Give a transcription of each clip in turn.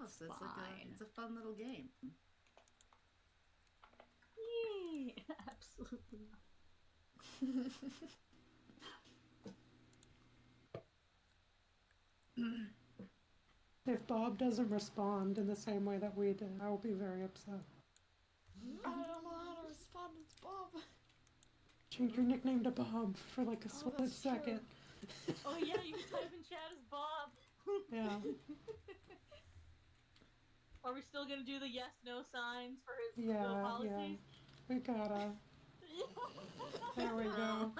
house. It's a fun little game. Yay! Absolutely not. If Bob doesn't respond in the same way that we did, I will be very upset. I don't know how to respond to Bob. Change your nickname to Bob for like a split second. Oh yeah, you can type in chat as Bob. Yeah. Are we still gonna do the yes/no signs for his Yeah. policies? We gotta. There we go. No.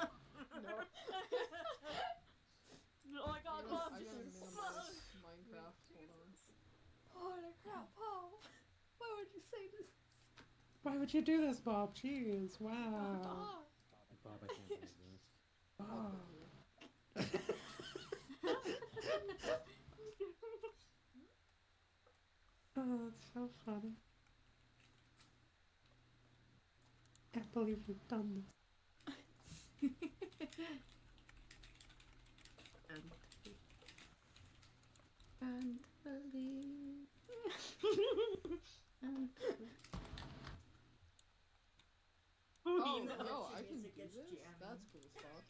Oh my god, Bob! I gotta minimize Minecraft. Hold on. Holy crap, Bob! Why would you say this? Why would you do this, Bob? Jeez, wow. Bob, I can't believe this. Bob. Oh, that's so funny. Can't believe you've done this. And believe. Oh, no, I can do this? That's cool as fuck.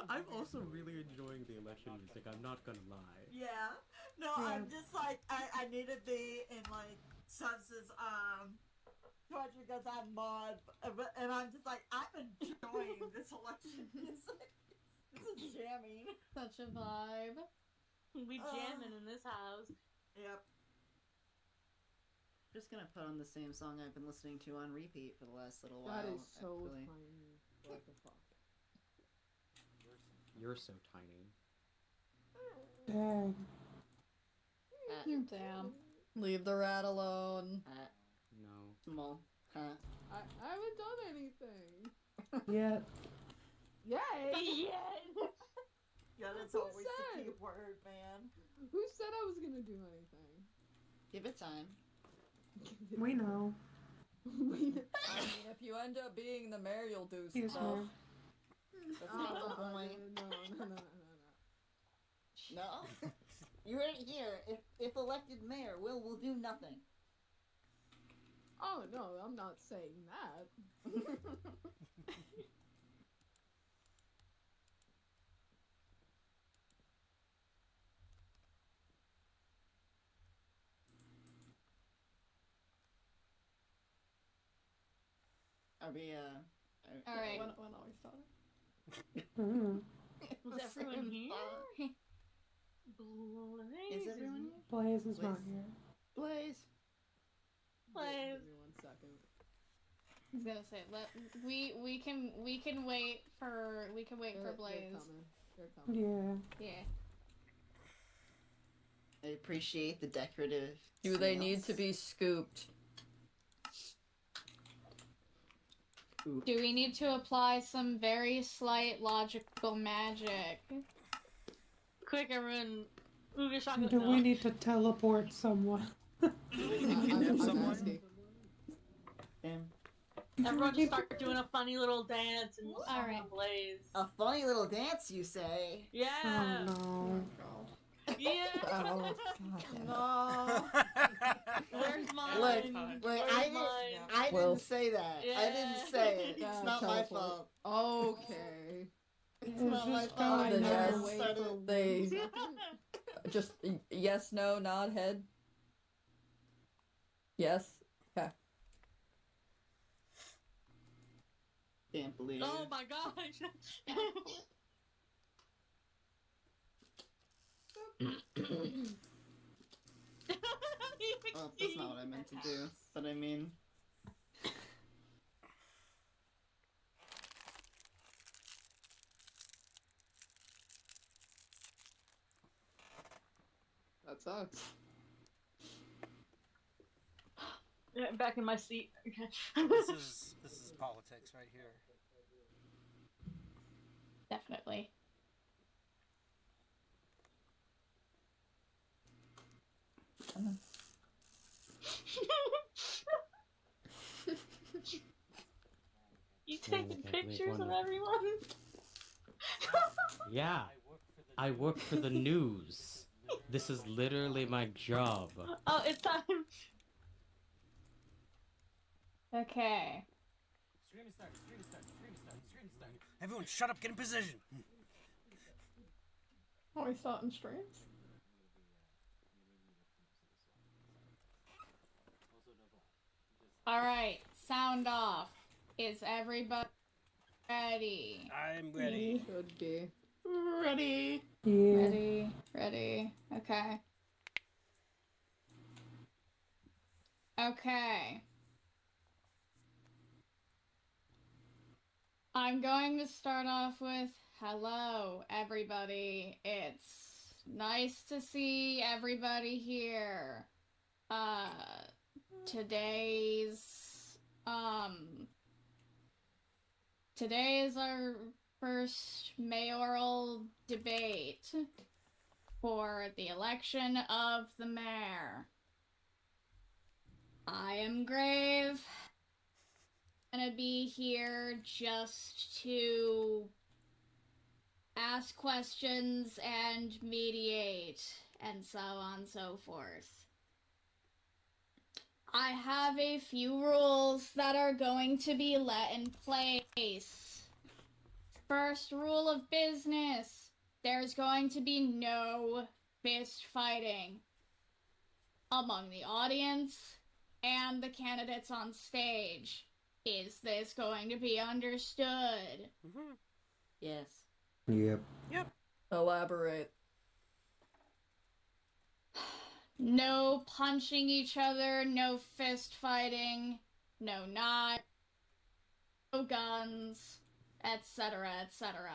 I'm also really enjoying the election music, I'm not gonna lie. Yeah. No, I'm just like, I need to be in like Subs's Twitch because I'm mod, and I'm just like, I'm enjoying this election music. This is jamming. Such a vibe. We jamming in this house. Yep. Just gonna put on the same song I've been listening to on repeat for the last little while. That is so actually. tiny. What the fuck? You're so tiny. Dang. Damn. Leave the rat alone. No. Small. Huh. I haven't done anything. Yet. Yay! Yeah. Yeah, that's Who always the said? key word, man. Who said I was gonna do anything? Give it time. We know. I mean, if you end up being the mayor, you'll do Here's stuff. more. That's not the point. No. No. You heard it here. If elected mayor, will do nothing. Oh no, I'm not saying that. Are we All right. When are we starting? Mm. Was everyone here? Blaze Is everyone here? Blaze is not Blaze. here. Blaze. Blaze. Give me 1 second. I was gonna say we can wait for They're Blaze. coming. They're coming. Yeah. Yeah. I appreciate the decorative. Do they snails. need to be scooped? Do we need to apply some very slight logical magic? Quick, everyone. Ooga shaka. Do we need to teleport someone? I'm Someone? asking. Everyone just start doing a funny little dance and just All right. Blaze. A funny little dance, you say? Yeah. Oh Yeah. Oh, No. Where's mine? Look, Where's I mine? Well- didn't say that. I Yeah. didn't say it. It's Yeah, not my teleport. fault. Okay. It's It's not my just fault. going I there. never Wait started. for They 1 second. just yes, no, nod, head. Yes. Okay. Can't believe. Oh my gosh. Oh, that's not what I meant to do. But I mean. That sucks. Yeah, back in my seat. This is politics right here. Definitely. You Yeah, I taking can't believe pictures of one- everyone? Yeah. I work for the news. This is literally my job. Oh, it's time. Okay. Everyone, shut up. Get in position. Are we starting streams? Alright, sound off. Is everybody ready? I'm ready. Should be. Ready. Yeah. Ready. Okay. Okay. I'm going to start off with hello, everybody. It's nice to see everybody here. Today is our first mayoral debate for the election of the mayor. I am Grave. I'm gonna be here just to ask questions and mediate and so on and so forth. I have a few rules that are going to be let in place. First rule of business, there's going to be no fist fighting among the audience and the candidates on stage. Is this going to be understood? Mm-hmm. Yes. Yep. Yep. Elaborate. No punching each other, no fist fighting, no knives, no guns, etc., etc.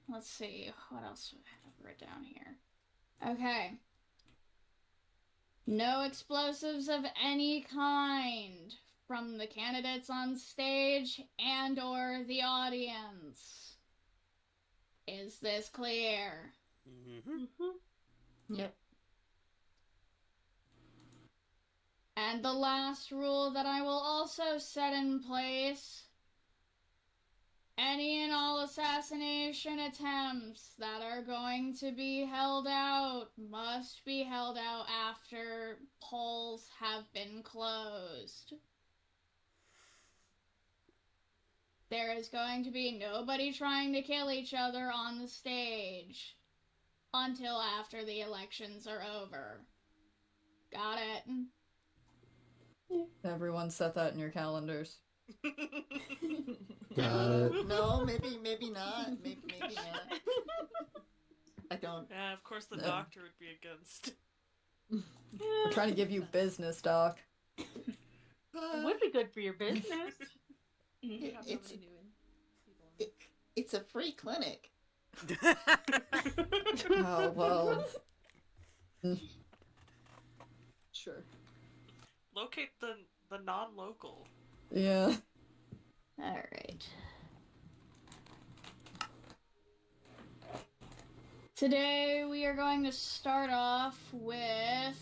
Let's see, what else do I have written down here? Okay. No explosives of any kind from the candidates on stage and or the audience. Is this clear? Mm-hmm. Yep. And the last rule that I will also set in place, any and all assassination attempts that are going to be held out must be held out after polls have been closed. There is going to be nobody trying to kill each other on the stage until after the elections are over. Got it? Everyone set that in your calendars. Got it. No, maybe not. Maybe not. I don't. Yeah, of course the No. doctor would be against. We're trying to give you business, Doc. It would be good for your business. It's a free clinic. Oh, well. Sure. Locate the non-local. Yeah. Alright. Today we are going to start off with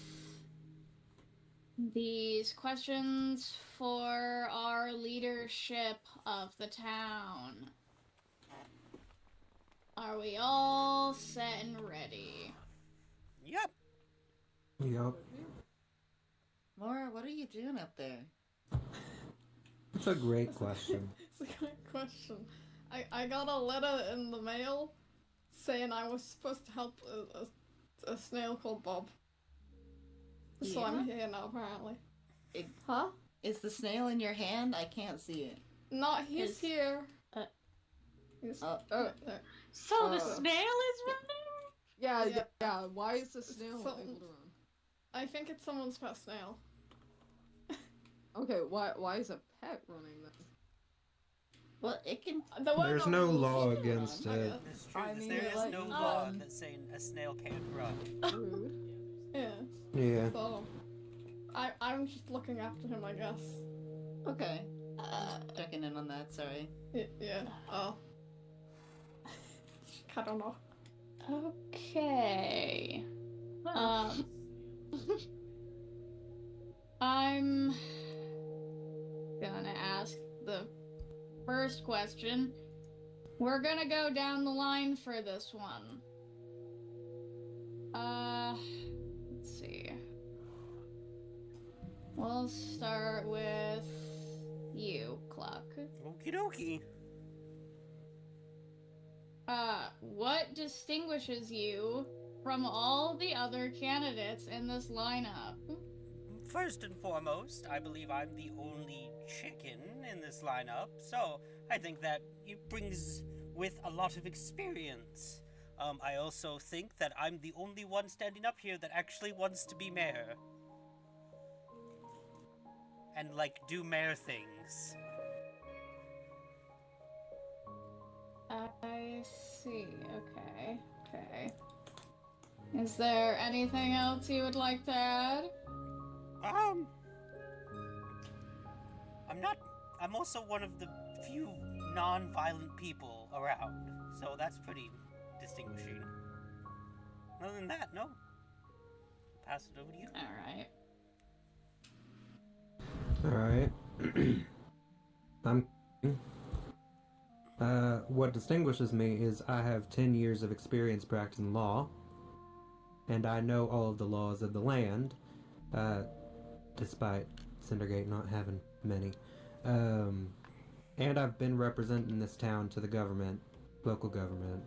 these questions for our leadership of the town. Are we all set and ready? Yep. Yep. Maura, what are you doing up there? That's a great question. It's a great question. I got a letter in the mail saying I was supposed to help a snail called Bob. So I'm here now, apparently. Huh? Is the snail in your hand? I can't see it. Not he's Is- here. Oh. There. So the snail is running? Yeah, Yeah. yeah. Why is the snail Some- able to run? I think it's someone's pet snail. Okay, why is a pet running then? Well, it can. There were There's no rules law to against run, I it. guess. It's true. I mean, there is like, no um, law that's saying a snail can't run. Rude. Yeah. Yeah. So I'm just looking after him, I guess. Okay. Checking in on that. Sorry. Yeah. Oh. I don't know. Okay. I'm gonna ask the first question. We're gonna go down the line for this one. Let's see. We'll start with you, Cluck. Okie dokie. What distinguishes you from all the other candidates in this lineup? First and foremost, I believe I'm the only chicken in this lineup, so I think that it brings with a lot of experience. I also think that I'm the only one standing up here that actually wants to be mayor. And, like, do mayor things. I see. Okay. Is there anything else you would like to add? I'm also one of the few non-violent people around, so that's pretty distinguishing. Other than that, no. Pass it over to you. Alright. What distinguishes me is I have 10 years of experience practicing law, and I know all of the laws of the land, despite Cindergate not having many. And I've been representing this town to the government, local government,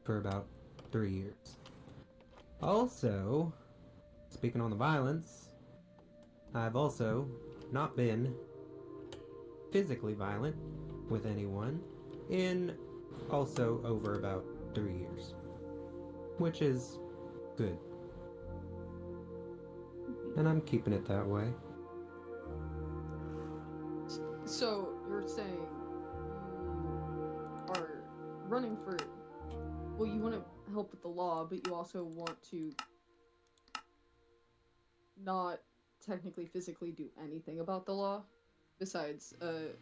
for about 3 years. Also, speaking on the violence, I've also not been physically violent with anyone in also over about 3 years, which is good. And I'm keeping it that way. So you're saying you are running for, well, you want to help with the law, but you also want to not technically physically do anything about the law besides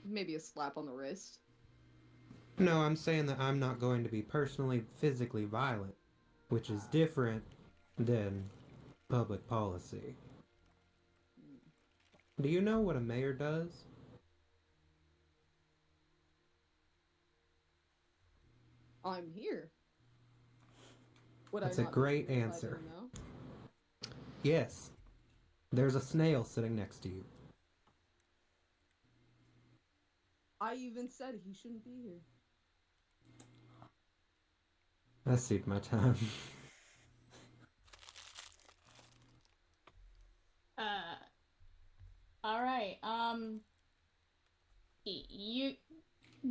maybe a slap on the wrist? No, I'm saying that I'm not going to be personally physically violent, which is different than public policy. Do you know what a mayor does? I'm here. That's a great answer. Yes. There's a snail sitting next to you. I even said he shouldn't be here. I suit my time. Alright,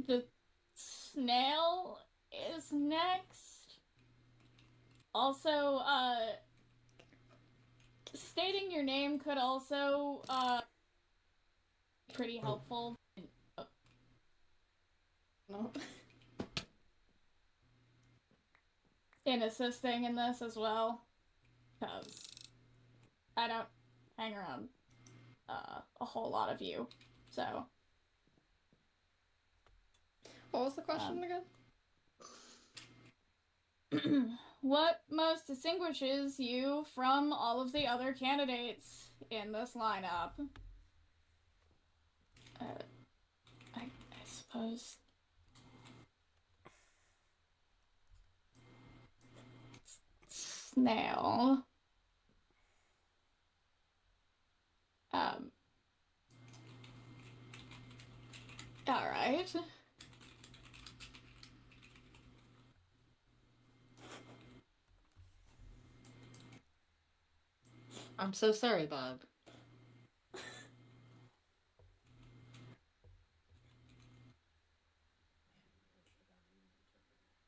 the snail is next. Also, stating your name could also, pretty helpful. No. In assisting in this as well, because I don't hang around a whole lot of you, so. What was the question again? What most distinguishes you from all of the other candidates in this lineup? I suppose. Snail. Alright. I'm so sorry, Bob.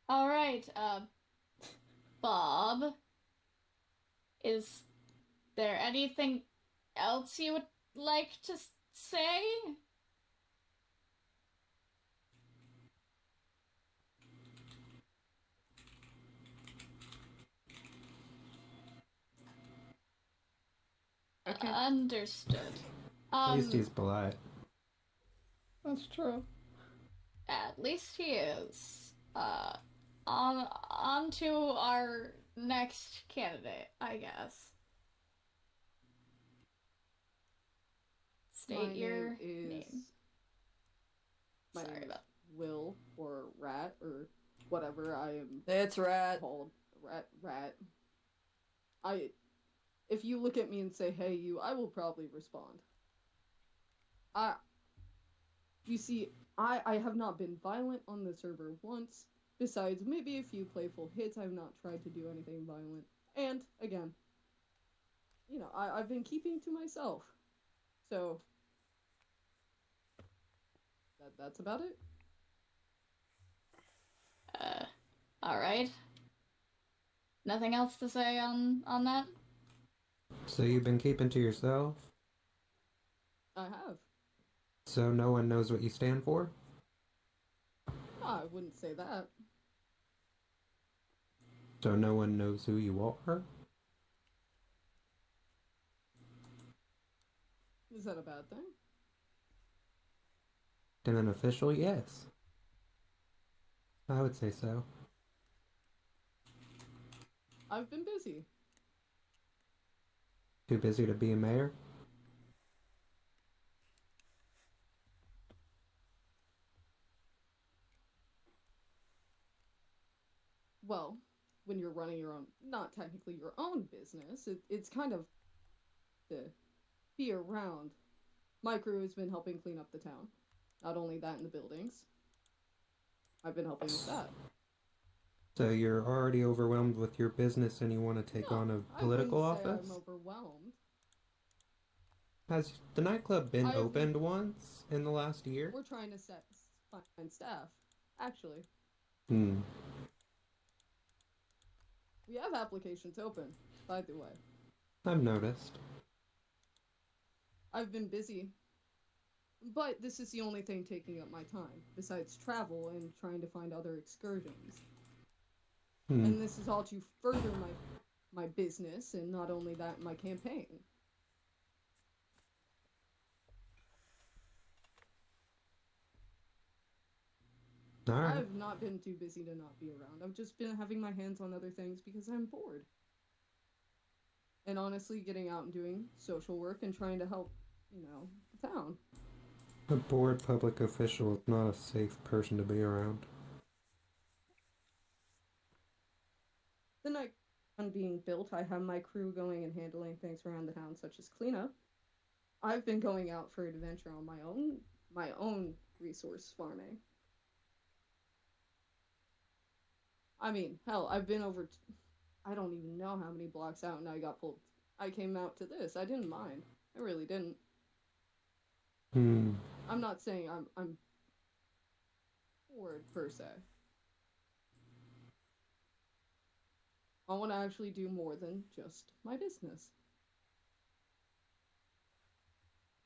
Alright, Bob. Is there anything else you would like to say? Okay. Understood. At least he's polite. That's true. At least he is. On to our next candidate, I guess. State your name. My Sorry name is about Will or Rat or whatever I am It's Rat. called. Rat. If you look at me and say, "Hey, you," I will probably respond. You see, I have not been violent on the server once. Besides maybe a few playful hits, I've not tried to do anything violent. And again, I've been keeping to myself. So that's about it. All right. Nothing else to say on that? So you've been keeping to yourself? I have. So no one knows what you stand for? No, I wouldn't say that. So no one knows who you are? Is that a bad thing? In an official, yes. I would say so. I've been busy. Too busy to be a mayor? Well, when you're running your own, not technically your own business, it's kind of to be around. My crew has been helping clean up the town. Not only that in the buildings. I've been helping with that. So you're already overwhelmed with your business and you want to take on a political office? I wouldn't say I'm overwhelmed. Has the nightclub been opened once in the last year? We're trying to find staff, actually. Hmm. We have applications open, by the way. I've noticed. I've been busy. But this is the only thing taking up my time, besides travel and trying to find other excursions. And this is all to further my business, and not only that, my campaign. All right. I've not been too busy to not be around. I've just been having my hands on other things because I'm bored. And honestly, getting out and doing social work and trying to help, the town. A bored public official is not a safe person to be around. The night being built, I have my crew going and handling things around the town, such as cleanup. I've been going out for adventure on my own resource farming. I mean, hell, I've been over. I don't even know how many blocks out, and I got pulled. I came out to this. I didn't mind. I really didn't. I'm not saying I'm bored per se. I want to actually do more than just my business.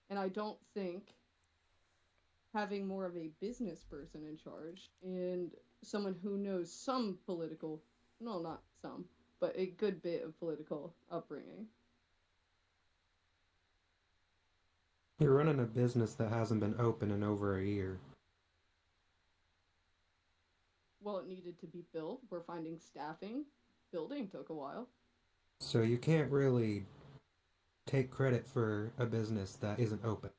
And I don't think having more of a business person in charge and someone who knows some political, no, not some, but a good bit of political upbringing. You're running a business that hasn't been open in over a year. Well, it needed to be built. We're finding staffing. Building took a while. So you can't really take credit for a business that isn't open.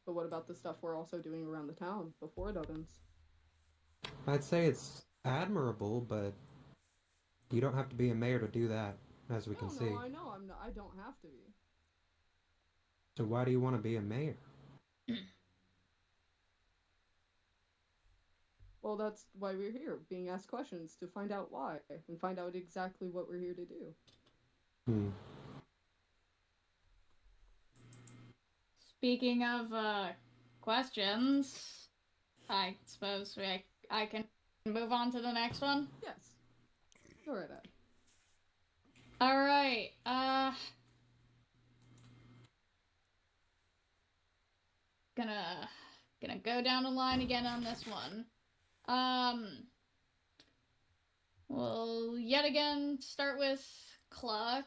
But what about the stuff we're also doing around the town before it opens? I'd say it's admirable, but you don't have to be a mayor to do that, as we can see. No, I know. I don't have to be. So why do you want to be a mayor? Well, that's why we're here, being asked questions to find out why and find out exactly what we're here to do. Speaking of questions, I suppose I can move on to the next one? Yes. Go right ahead. Alright, gonna go down the line again on this one. We'll yet again start with Cluck.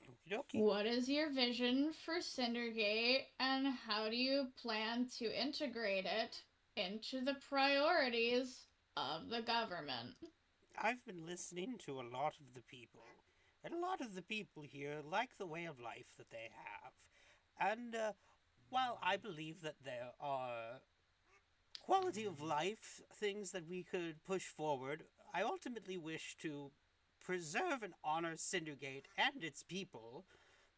Okey-dokey. What is your vision for Cindergate, and how do you plan to integrate it into the priorities of the government? I've been listening to a lot of the people, and a lot of the people here like the way of life that they have. And while I believe that there are quality of life things that we could push forward, I ultimately wish to preserve and honor Cindergate and its people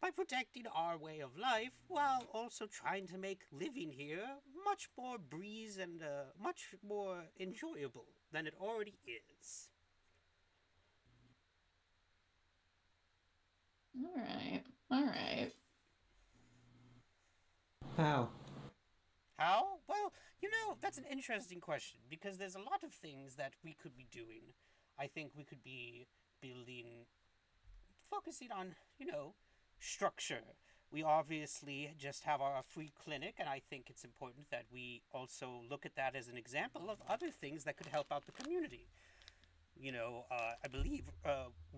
by protecting our way of life while also trying to make living here much more breeze and much more enjoyable than it already is. Alright. Alright. How? How? Well, that's an interesting question because there's a lot of things that we could be doing. I think we could be building, focusing on, structure. We obviously just have our free clinic, and I think it's important that we also look at that as an example of other things that could help out the community. I believe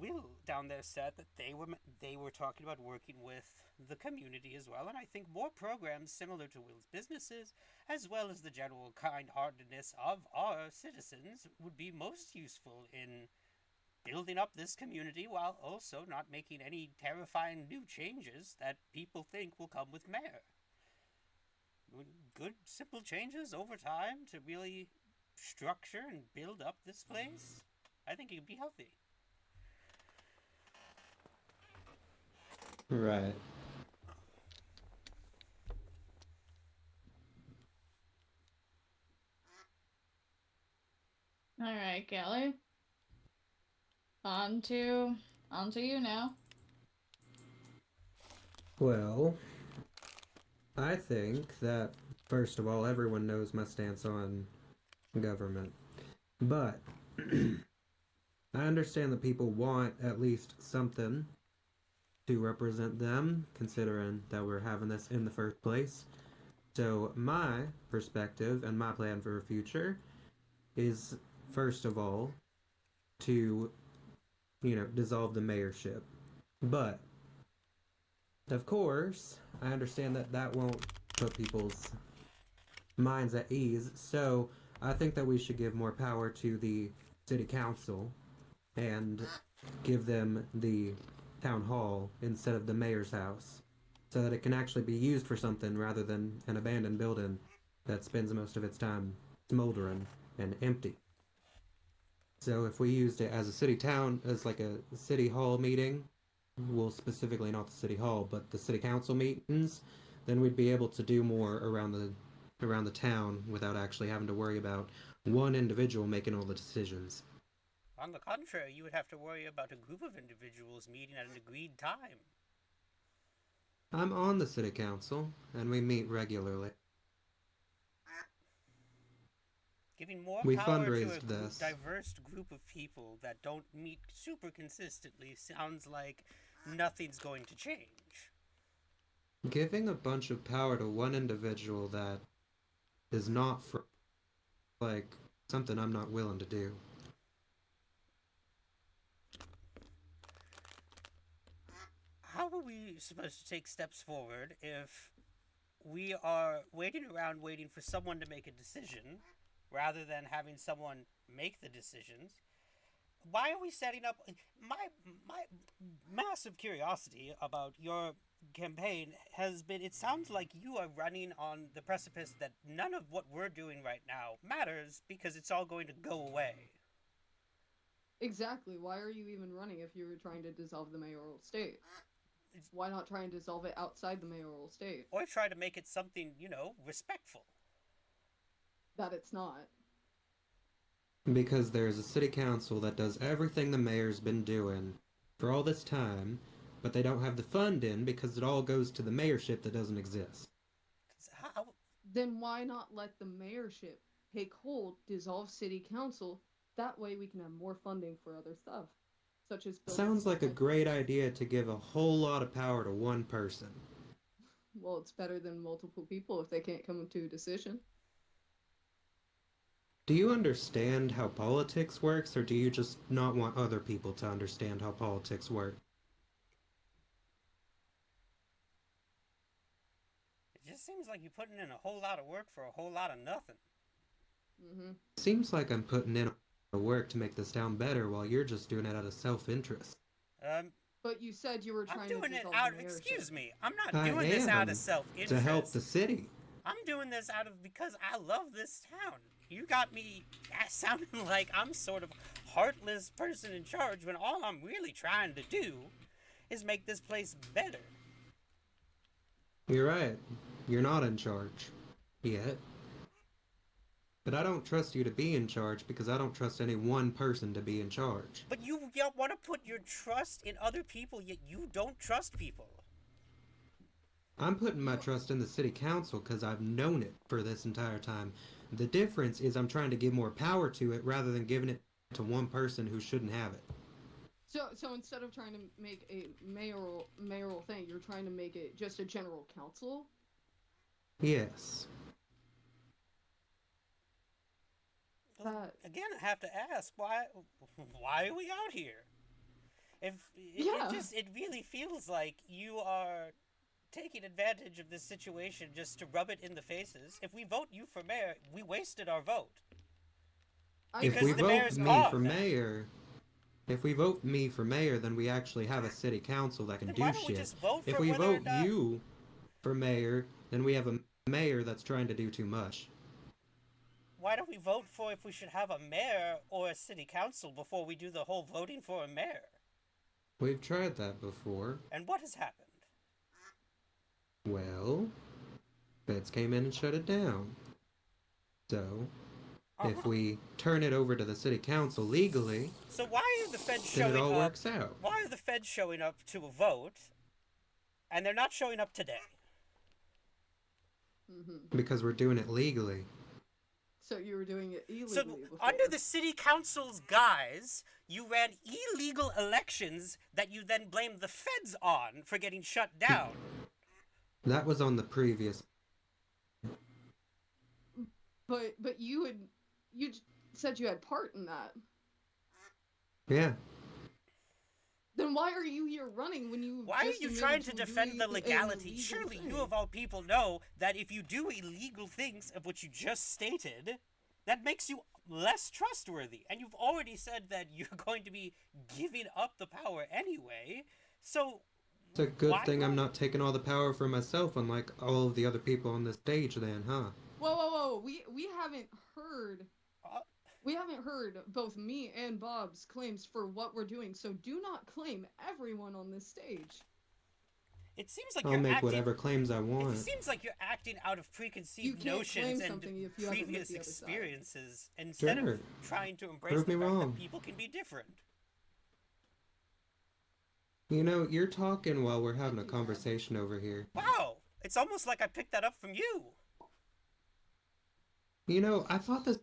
Will down there said that they were talking about working with the community as well, and I think more programs similar to Will's businesses, as well as the general kind-heartedness of our citizens, would be most useful in building up this community while also not making any terrifying new changes that people think will come with mayor. Good, simple changes over time to really structure and build up this place. I think it could be healthy. Right. Alright, Kelly. On to you now. Well, I think that, first of all, everyone knows my stance on government. But I understand that people want at least something to represent them, considering that we're having this in the first place. So my perspective and my plan for the future is, first of all, to, dissolve the mayorship. But, of course, I understand that that won't put people's minds at ease, so I think that we should give more power to the city council and give them the town hall instead of the mayor's house, so that it can actually be used for something rather than an abandoned building that spends most of its time smoldering and empty. So if we used it as as like a city hall meeting, well, specifically not the city hall, but the city council meetings, then we'd be able to do more around the town without actually having to worry about one individual making all the decisions. On the contrary, you would have to worry about a group of individuals meeting at an agreed time. I'm on the city council, and we meet regularly. Giving more We power to fundraised a this. diverse group of people that don't meet super consistently sounds like nothing's going to change. Giving a bunch of power to one individual that is not like something I'm not willing to do. How are we supposed to take steps forward if we are waiting around waiting for someone to make a decision rather than having someone make the decisions? Why are we setting up my massive curiosity about your campaign has been, it sounds like you are running on the precipice that none of what we're doing right now matters because it's all going to go away. Exactly. Why are you even running if you were trying to dissolve the mayoral state? Why not try and dissolve it outside the mayoral state? Or try to make it something, respectful. That it's not. Because there's a city council that does everything the mayor's been doing for all this time, but they don't have the funding because it all goes to the mayorship that doesn't exist. How? Then why not let the mayorship take hold, dissolve city council? That way we can have more funding for other stuff, such as Sounds like a great idea to give a whole lot of power to one person. Well, it's better than multiple people if they can't come to a decision. Do you understand how politics works, or do you just not want other people to understand how politics work? It just seems like you're putting in a whole lot of work for a whole lot of nothing. Mm-hmm. Seems like I'm putting in work to make this town better while you're just doing it out of self-interest. But But you said you were I'm trying doing to it dissolve out. the mayorship. Excuse me. I'm not I doing this out of am self-interest. to help the city. I'm doing this out of because I love this town. You got me sounding like I'm sort of heartless person in charge when all I'm really trying to do is make this place better. You're right. You're not in charge. Yet. But I don't trust you to be in charge because I don't trust any one person to be in charge. But you want to put your trust in other people, yet you don't trust people. I'm putting my trust in the city council because I've known it for this entire time. The difference is I'm trying to give more power to it rather than giving it to one person who shouldn't have it. So instead of trying to make a mayoral thing, you're trying to make it just a general council? Yes. Again, I have to ask, why are we out here? It really feels like you are taking advantage of this situation just to rub it in the faces. If we vote you for mayor, we wasted our vote. If we vote me for mayor, then we actually have a city council that can do shit. If we vote you for mayor, then we have a mayor that's trying to do too much. Why don't we vote for if we should have a mayor or a city council before we do the whole voting for a mayor? We've tried that before. And what has happened? Well, feds came in and shut it down. So, if we turn it over to the city council legally, so why are the feds then showing it all up? works out. Why are the feds showing up to a vote, and they're not showing up today? Because we're doing it legally. So you were doing it illegally So, before. under the city council's guise, you ran illegal elections that you then blamed the feds on for getting shut down. That was on the previous. But you said you had part in that. Yeah. Then why are you here running when you? Why are you trying to defend the legality? Surely you of all people know that if you do illegal things of which you just stated, that makes you less trustworthy. And you've already said that you're going to be giving up the power anyway. So it's a good thing I'm not taking all the power for myself, unlike all of the other people on this stage then, huh? Whoa. We haven't heard. We haven't heard both me and Bob's claims for what we're doing, so do not claim everyone on this stage. It seems like I'll make whatever claims I want. It seems like you're acting out of preconceived notions and previous experiences instead of trying to embrace the fact that people can be different. You know, you're talking while we're having a conversation over here. Wow! It's almost like I picked that up from you. You know, I thought this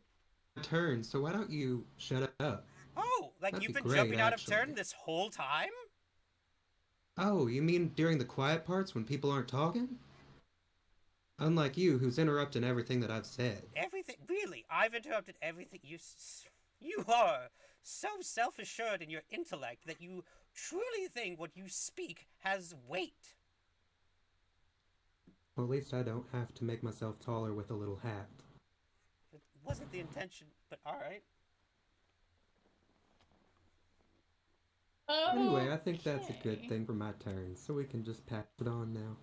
turn, so why don't you shut up? Oh, like you've been jumping out of turn this whole time? Oh, you mean during the quiet parts when people aren't talking? Unlike you, who's interrupting everything that I've said. Everything? Really? I've interrupted everything you... You are so self-assured in your intellect that you truly think what you speak has weight. Well, at least I don't have to make myself taller with a little hat. It wasn't the intention, but alright. Anyway, I think that's a good thing for my turn, so we can just pass it on now.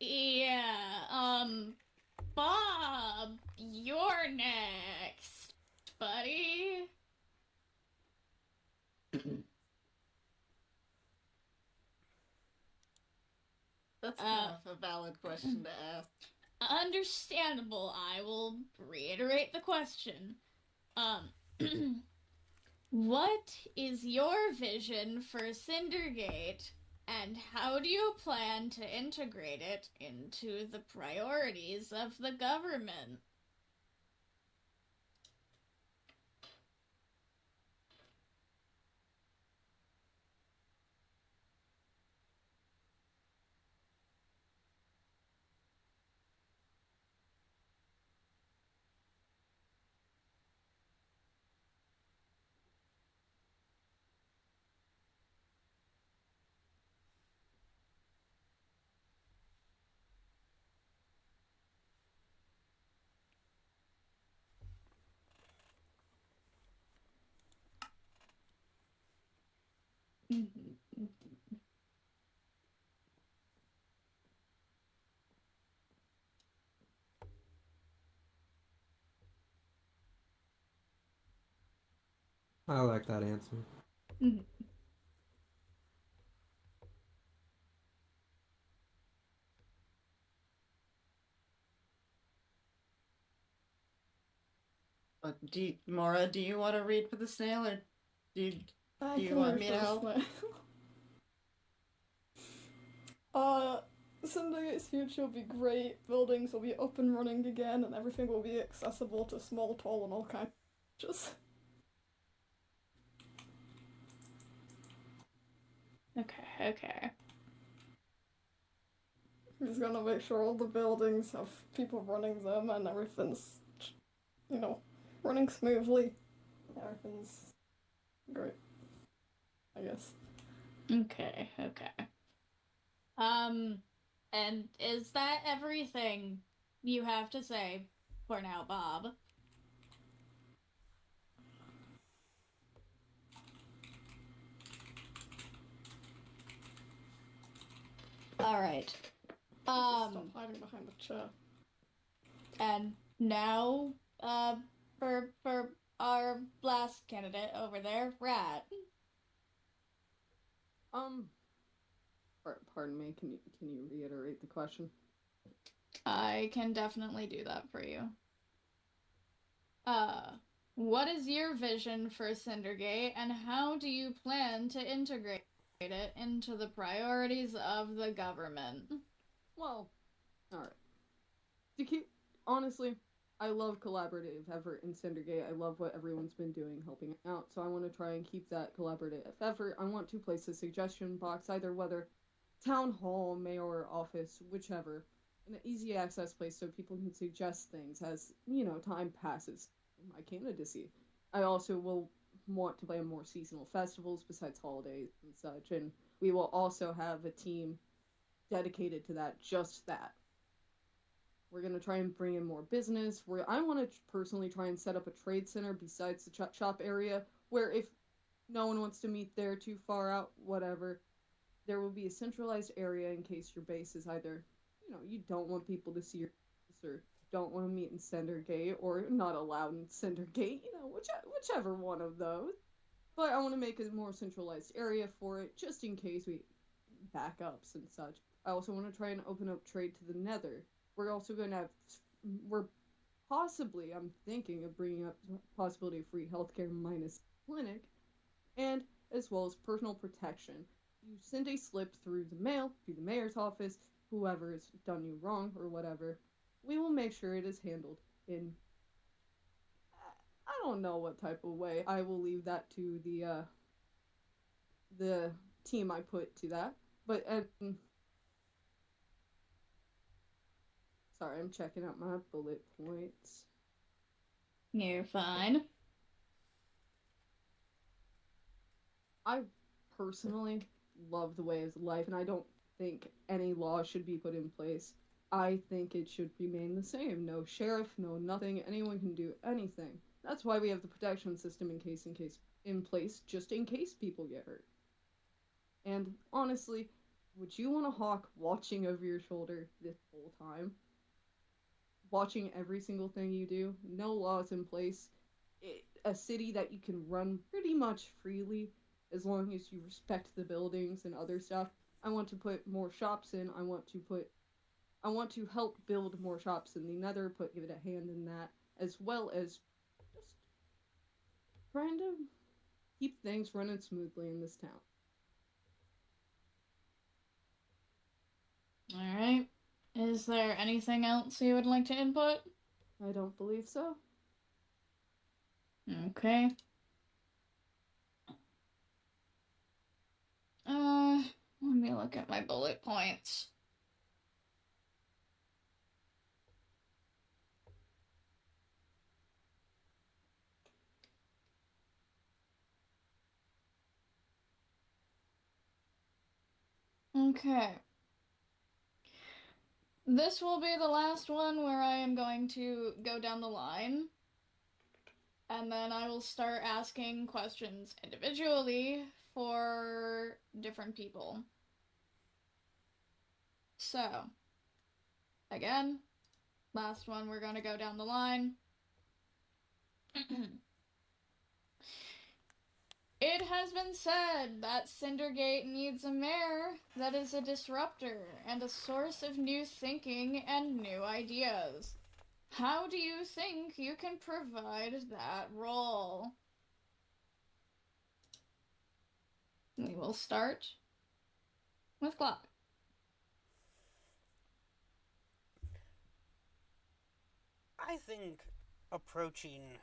Yeah, Bob, you're next, buddy. That's kind of a valid question to ask. Understandable. I will reiterate the question. What is your vision for Cindergate, and how do you plan to integrate it into the priorities of the government? I like that answer. But Mora, do you want to read for the snail, or do you want me to help? Cindergate's future will be great. Buildings will be up and running again, and everything will be accessible to small, tall, and all kinds. Okay. He's gonna make sure all the buildings have people running them, and everything's, running smoothly. Everything's great, I guess. Okay. And is that everything you have to say for now, Bob? All right. Stop hiding behind the chair. And now, for our last candidate over there, Rat. Pardon me. Can you reiterate the question? I can definitely do that for you. What is your vision for Cindergate, and how do you plan to integrate it into the priorities of the government? Well, alright. Honestly, I love collaborative effort in Cindergate. I love what everyone's been doing, helping out, so I want to try and keep that collaborative effort. I want to place a suggestion box, either whether town hall, mayor office, whichever, an easy access place so people can suggest things as, time passes in my candidacy. I also will want to plan more seasonal festivals besides holidays and such, and we will also have a team dedicated to that, just that. We're going to try and bring in more business. I want to personally try and set up a trade center besides the chop shop area, where if no one wants to meet there too far out, whatever, there will be a centralized area in case your base is either, you don't want people to see your base, or don't want to meet in Cindergate, or not allowed in Cindergate, whichever one of those. But I want to make a more centralized area for it, just in case we backups and such. I also want to try and open up trade to the Nether. We're also going to have, I'm thinking of bringing up the possibility of free healthcare minus clinic, and as well as personal protection. You send a slip through the mail to the mayor's office, whoever has done you wrong or whatever. We will make sure it is handled in, I don't know what type of way. I will leave that to the team I put to that. But, sorry, I'm checking out my bullet points. You're fine. I personally love the way of life, and I don't think any law should be put in place. I think it should remain the same. No sheriff, no nothing. Anyone can do anything. That's why we have the protection system in place, just in case people get hurt. And honestly, would you want a hawk watching over your shoulder this whole time? Watching every single thing you do? No laws in place. A city that you can run pretty much freely, as long as you respect the buildings and other stuff. I want to put more shops in. I want to help build more shops in the Nether, give it a hand in that, as well as just trying to keep things running smoothly in this town. Alright. Is there anything else you would like to input? I don't believe so. Okay. Let me look at my bullet points. Okay. This will be the last one where I am going to go down the line. and then I will start asking questions individually for different people. So, again, last one, we're gonna go down the line. It has been said that Cindergate needs a mayor that is a disruptor and a source of new thinking and new ideas. How do you think you can provide that role? We will start with Cluck. I think approaching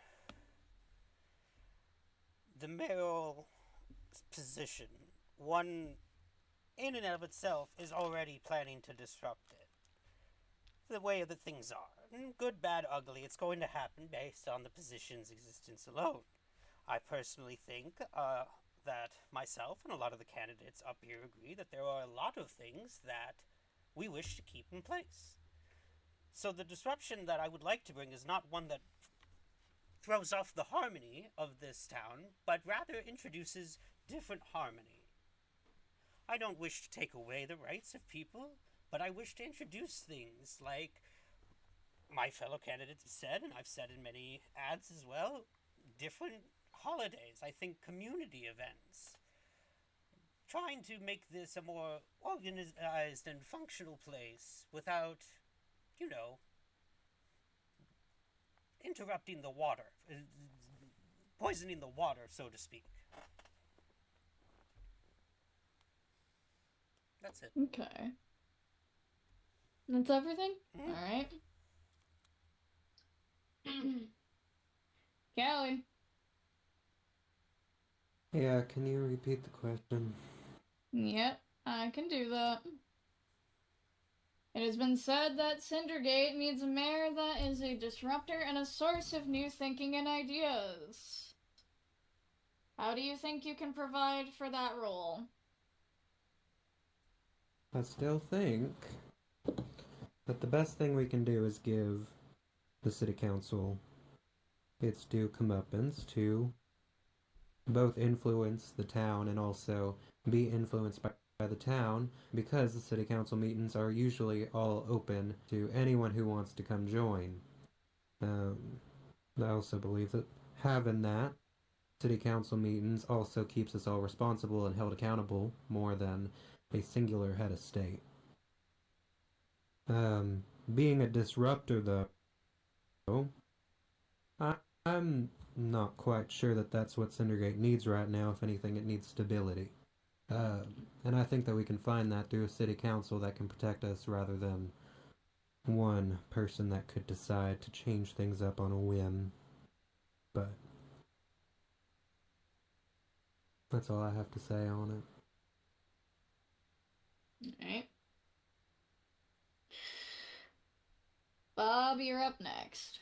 the mayoral position, one in and of itself is already planning to disrupt it. The way that things are. Good, bad, ugly, it's going to happen based on the position's existence alone. I personally think that myself and a lot of the candidates up here agree that there are a lot of things that we wish to keep in place. So the disruption that I would like to bring is not one that throws off the harmony of this town, but rather introduces different harmony. I don't wish to take away the rights of people, but I wish to introduce things like my fellow candidates have said, and I've said in many ads as well, different holidays. I think community events. Trying to make this a more organized and functional place without, interrupting the water, poisoning the water, so to speak. That's it. Okay. That's everything? Alright. Callie. Yeah, can you repeat the question? Yep, I can do that. It has been said that Cindergate needs a mayor that is a disruptor and a source of new thinking and ideas. How do you think you can provide for that role? I still think that the best thing we can do is give the city council its due comeuppance to both influence the town and also be influenced by the town, because the city council meetings are usually all open to anyone who wants to come join. I also believe that having that city council meetings also keeps us all responsible and held accountable more than a singular head of state. Being a disruptor, though, I'm not quite sure that that's what Cindergate needs right now. If anything, it needs stability. And I think that we can find that through a city council that can protect us rather than one person that could decide to change things up on a whim. But that's all I have to say on it. Alright. Bob, you're up next.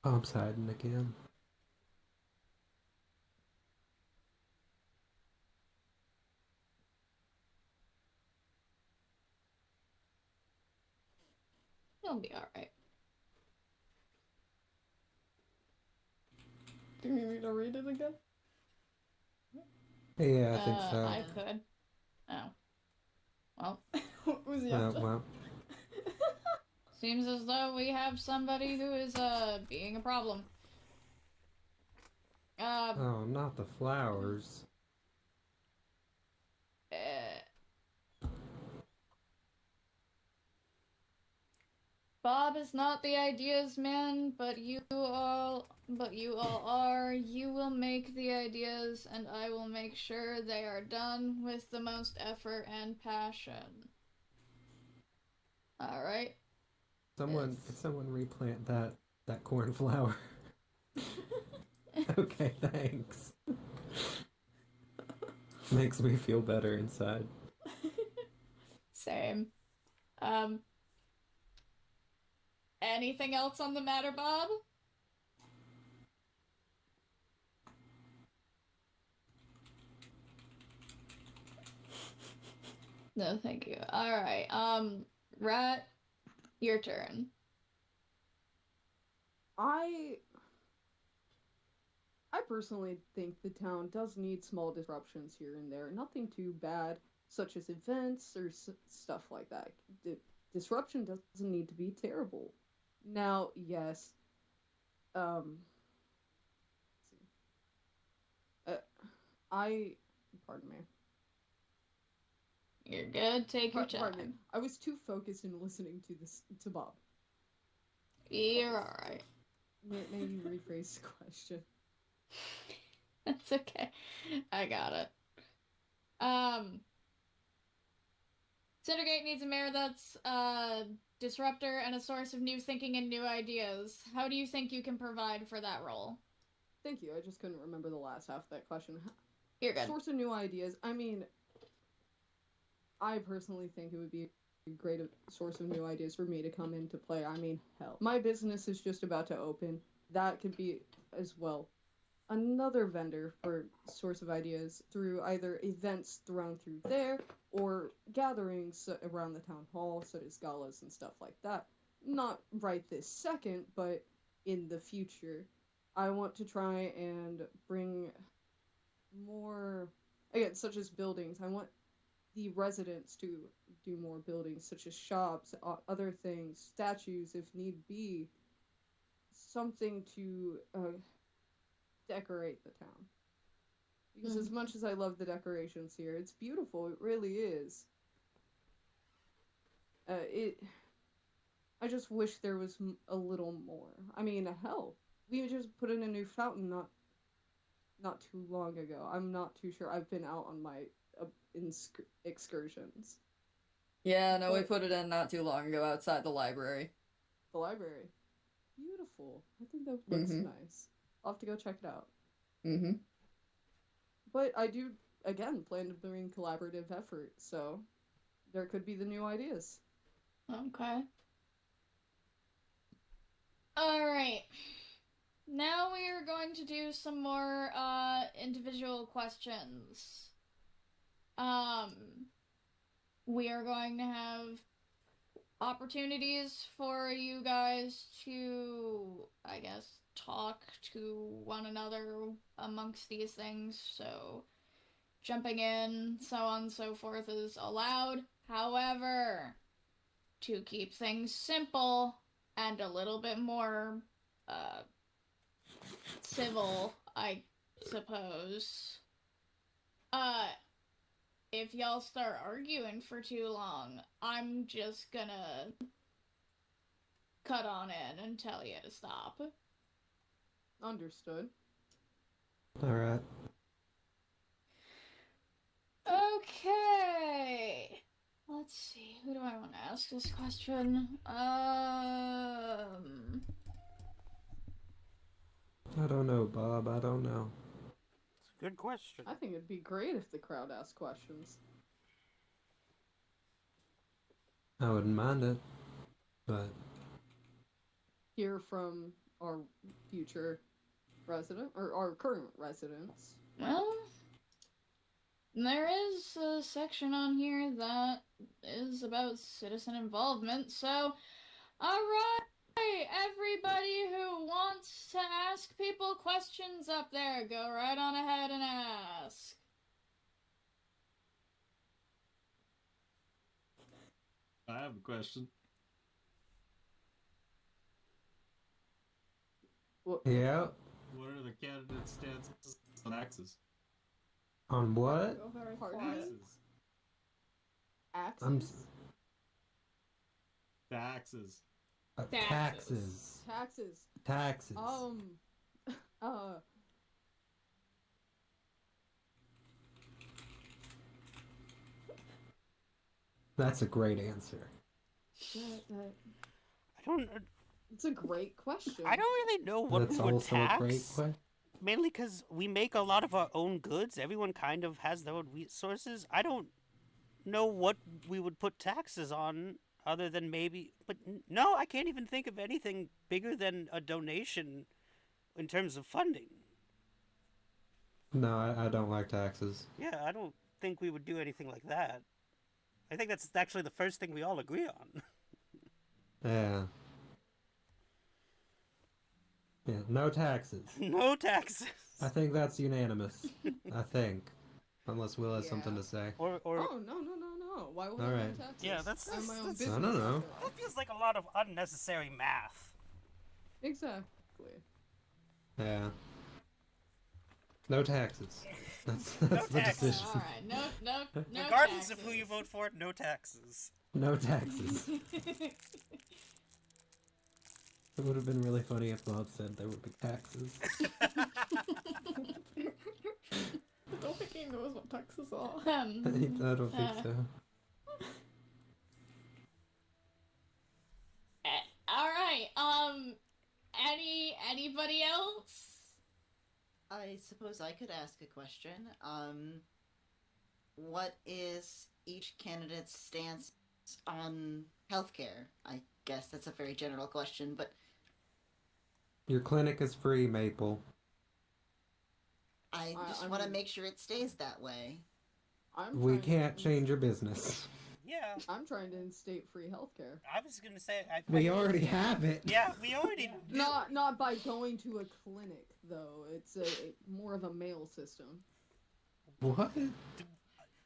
Bob's hiding again. He'll be alright. Do you need me to read it again? Yeah, I think so. I could. Oh. Well. Who's HereAfter? Well. Seems as though we have somebody who is, being a problem. Oh, not the flowers. Bob is not the ideas man, but you all are. You will make the ideas, and I will make sure they are done with the most effort and passion. Alright. Could someone replant that cornflower? Okay, thanks. Makes me feel better inside. Same. Anything else on the matter, Bob? No, thank you. Alright, Rat, Your turn. I personally think the town does need small disruptions here and there. Nothing too bad, such as events or stuff like that. Disruption doesn't need to be terrible. Now, yes, let's see. Pardon me. You're good. Take your time. Pardon me. I was too focused in listening to Bob. You're alright. Maybe rephrase the question. That's okay. I got it. Cindergate needs a mayor that's a disruptor and a source of new thinking and new ideas. How do you think you can provide for that role? Thank you. I just couldn't remember the last half of that question. You're good. Source of new ideas. I mean, I personally think it would be a great source of new ideas for me to come into play. I mean, hell. My business is just about to open. That could be as well another vendor for source of ideas through either events thrown through there or gatherings around the town hall, such as galas and stuff like that. Not right this second, but in the future. I want to try and bring more, again, such as buildings. I want the residents to do more buildings, such as shops, other things, statues if need be, something to decorate the town. Because as much as I love the decorations here, it's beautiful, it really is. I just wish there was a little more. I mean, hell, we just put in a new fountain not too long ago. I'm not too sure. I've been out on my excursions. Yeah, no, we put it in not too long ago outside the library. The library. Beautiful. I think that looks nice. I'll have to go check it out. But I do, again, plan to bring collaborative effort, so there could be the new ideas. Okay. Alright. Now we are going to do some more individual questions. We are going to have opportunities for you guys to, I guess, talk to one another amongst these things, so jumping in, so on and so forth is allowed. However, to keep things simple and a little bit more civil, I suppose, if y'all start arguing for too long, I'm just gonna cut on in and tell you to stop. Understood. Alright. Okay. Let's see, who do I want to ask this question? I don't know, Bob. I don't know. It's a good question. I think it'd be great if the crowd asked questions. I wouldn't mind it, but... Hear from our future resident, or our current residents. Well, there is a section on here that is about citizen involvement, so alright, everybody who wants to ask people questions up there, go right on ahead and ask. I have a question. Yeah? What are the candidates' stances on taxes? On what? Go very Pardon? quiet. Axes? Taxes. Taxes. Taxes. Taxes. That's a great answer. I don't. It's a great question. I don't really know what That's we would also tax. a great question. Mainly because we make a lot of our own goods. Everyone kind of has their own resources. I don't know what we would put taxes on other than maybe... But no, I can't even think of anything bigger than a donation in terms of funding. No, I don't like taxes. Yeah, I don't think we would do anything like that. I think that's actually the first thing we all agree on. Yeah. Yeah, no taxes. No taxes. I think that's unanimous. I think. Unless Will has something to say. Or Oh, no. Why would I Alright. have taxes? yeah, that's I have my own that's- business. I don't know. after all. that feels like a lot of unnecessary math. Exactly. Yeah. No taxes. That's the taxes. decision. All right, no Regardless of who taxes. you vote for, no taxes. No taxes. It would have been really funny if Bob said there would be taxes. I don't think he knows what taxes are. I don't think so. All right. Anybody else? I suppose I could ask a question. What is each candidate's stance on healthcare? I guess that's a very general question, but Your clinic is free, Maple. I just want to make sure it stays that way. We can't change your business. Yeah. I'm trying to instate free healthcare. I was gonna say We already have it. Yeah, we already do. Not by going to a clinic though. It's more of a mail system. What?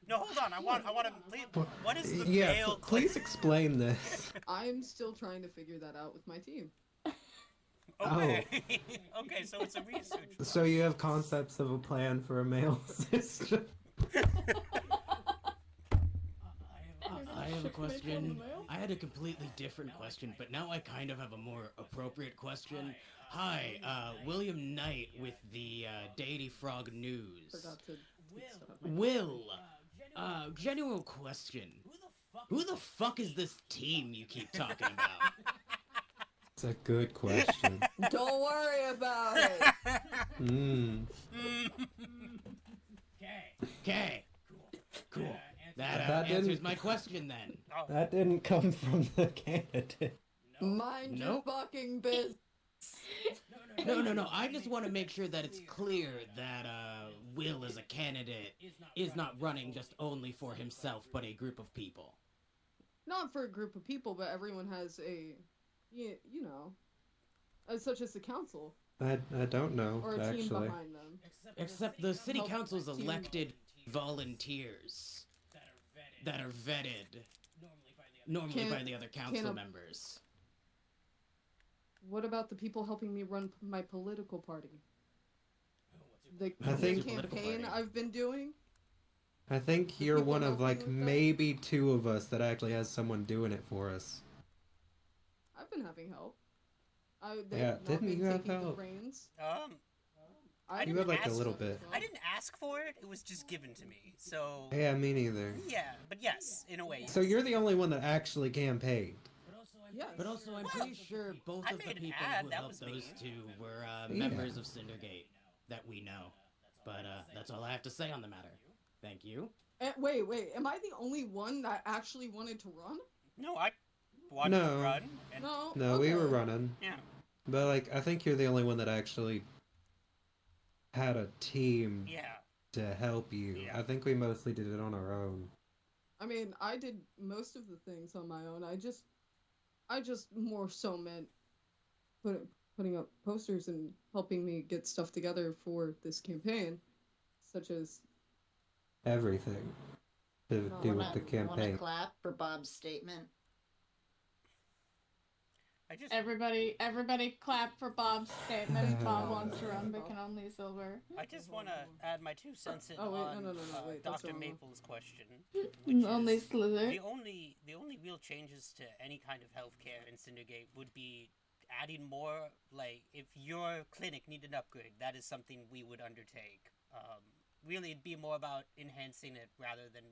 No, hold on. I want to. What is the Yeah, mail? please explain this. I'm still trying to figure that out with my team. Okay. Okay, so it's a research. So you have concepts of a plan for a mail system? I have a question. I had a completely different question, but now I kind of have a more appropriate question. Hi, William Knight with the Deity Frog News. Forgot to Will, genuine question. Who the fuck is this team you keep talking about? It's a good question. Don't worry about it. Okay. Cool. That That answers didn't- my question then. That didn't come from the candidate. Mind your Nope. fucking biz. No. I just want to make sure that it's clear that Will as a candidate is not running just only for himself, but a group of people. Not for a group of people, but everyone has a, you know, as such as the council I don't know, or a team actually. behind them. Except the city Help council's team. elected volunteers that are vetted normally by the other council can't- members. What about the people helping me run my political party? The I think- campaign I've been doing. I think you're people one of helping like with that? maybe two of us that actually has someone doing it for us. I've been having help. They've Yeah, not didn't been you have taking help? the reins. I You didn't had like a ask little for bit. I didn't ask for it. It was just given to me. So. Yeah, me neither. Yeah, but yes, in a way. So you're the only one that actually campaigned. Yes. But also, I'm pretty sure both I of the made an people ad, who that helped was me. those two were Yeah. members of Cindergate that we know. But that's all I have to say on the matter. Thank you. Wait. Am I the only one that actually wanted to run? No, I wanted to No. run. And No. No, we were Okay. running. Yeah. But like, I think you're the only one that actually had a team Yeah. to help you. Yeah. I think we mostly did it on our own. I mean, I did most of the things on my own. I just more so meant putting up posters and helping me get stuff together for this campaign, such as Everything to No, do we're with not- the Want to campaign. clap for Bob's statement? I just. Everybody clap for Bob's statement. Bob wants to run but can only silver. I just want to add my 2 cents in Oh, wait, on no, wait, that's Dr. wrong. Maple's question. Which Only is, Slither. the only real changes to any kind of healthcare in Cindergate would be adding more, like, if your clinic needed an upgrade, that is something we would undertake. Really, it'd be more about enhancing it rather than...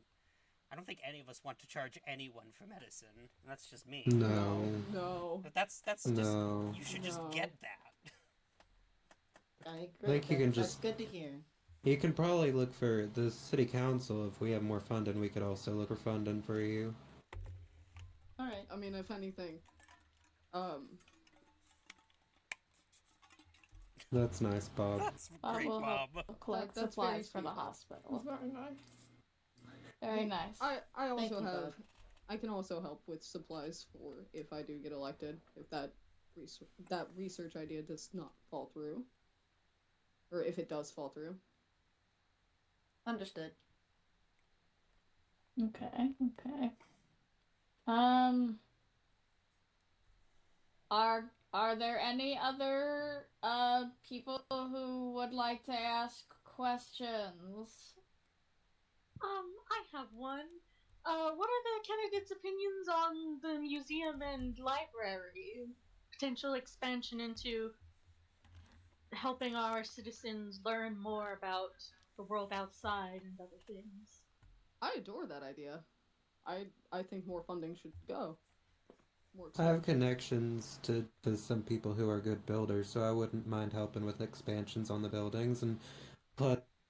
I don't think any of us want to charge anyone for medicine. And that's just me. No. But that's just... No. You should just No. get that. I agree. I think you can That's just- good to hear. You can probably look for the city council. If we have more funding, we could also look for funding for you. All right. I mean, if anything, That's nice, Bob. That's Bob great, will Bob. help collect That's supplies very for the sweet. hospital. It's very nice. Very nice. I also you, have Bob. I can also help with supplies for if I do get elected, if that research idea does not fall through. Or if it does fall through. Understood. Okay, okay. Are there any other people who would like to ask questions? I have one. What are the candidates' opinions on the museum and library? Potential expansion into helping our citizens learn more about the world outside and other things. I adore that idea. I think more funding should go. More I have connections to some people who are good builders, so I wouldn't mind helping with expansions on the buildings, and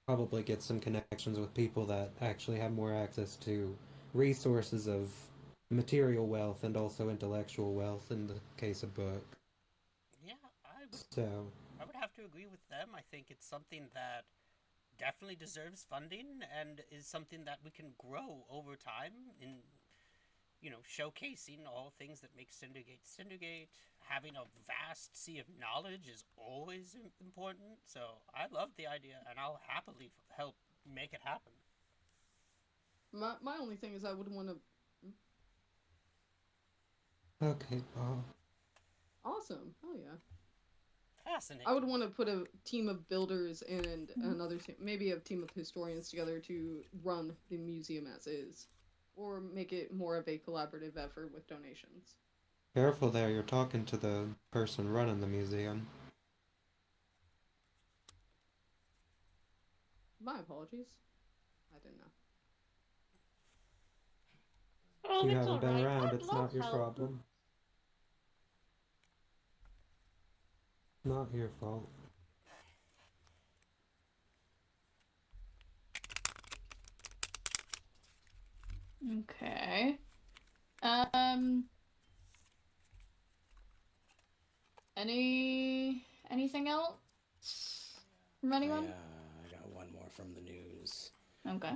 probably get some connections with people that actually have more access to resources of material wealth and also intellectual wealth in the case of book. Yeah, So I would have to agree with them. I think it's something that definitely deserves funding and is something that we can grow over time in, showcasing all things that make Cindergate Cindergate. Having a vast sea of knowledge is always important. So I love the idea, and I'll happily help make it happen. My only thing is I wouldn't want to. Okay, Bob. Awesome. Hell yeah. Fascinating. I would want to put a team of builders and another team, maybe a team of historians together to run the museum as is, or make it more of a collaborative effort with donations. Careful there, you're talking to the person running the museum. My apologies. I didn't know. Oh, You it's haven't been alright. around, I'd it's love not your help. problem. Not your fault. Okay. Anything else from anyone? I got one more from the news. Okay.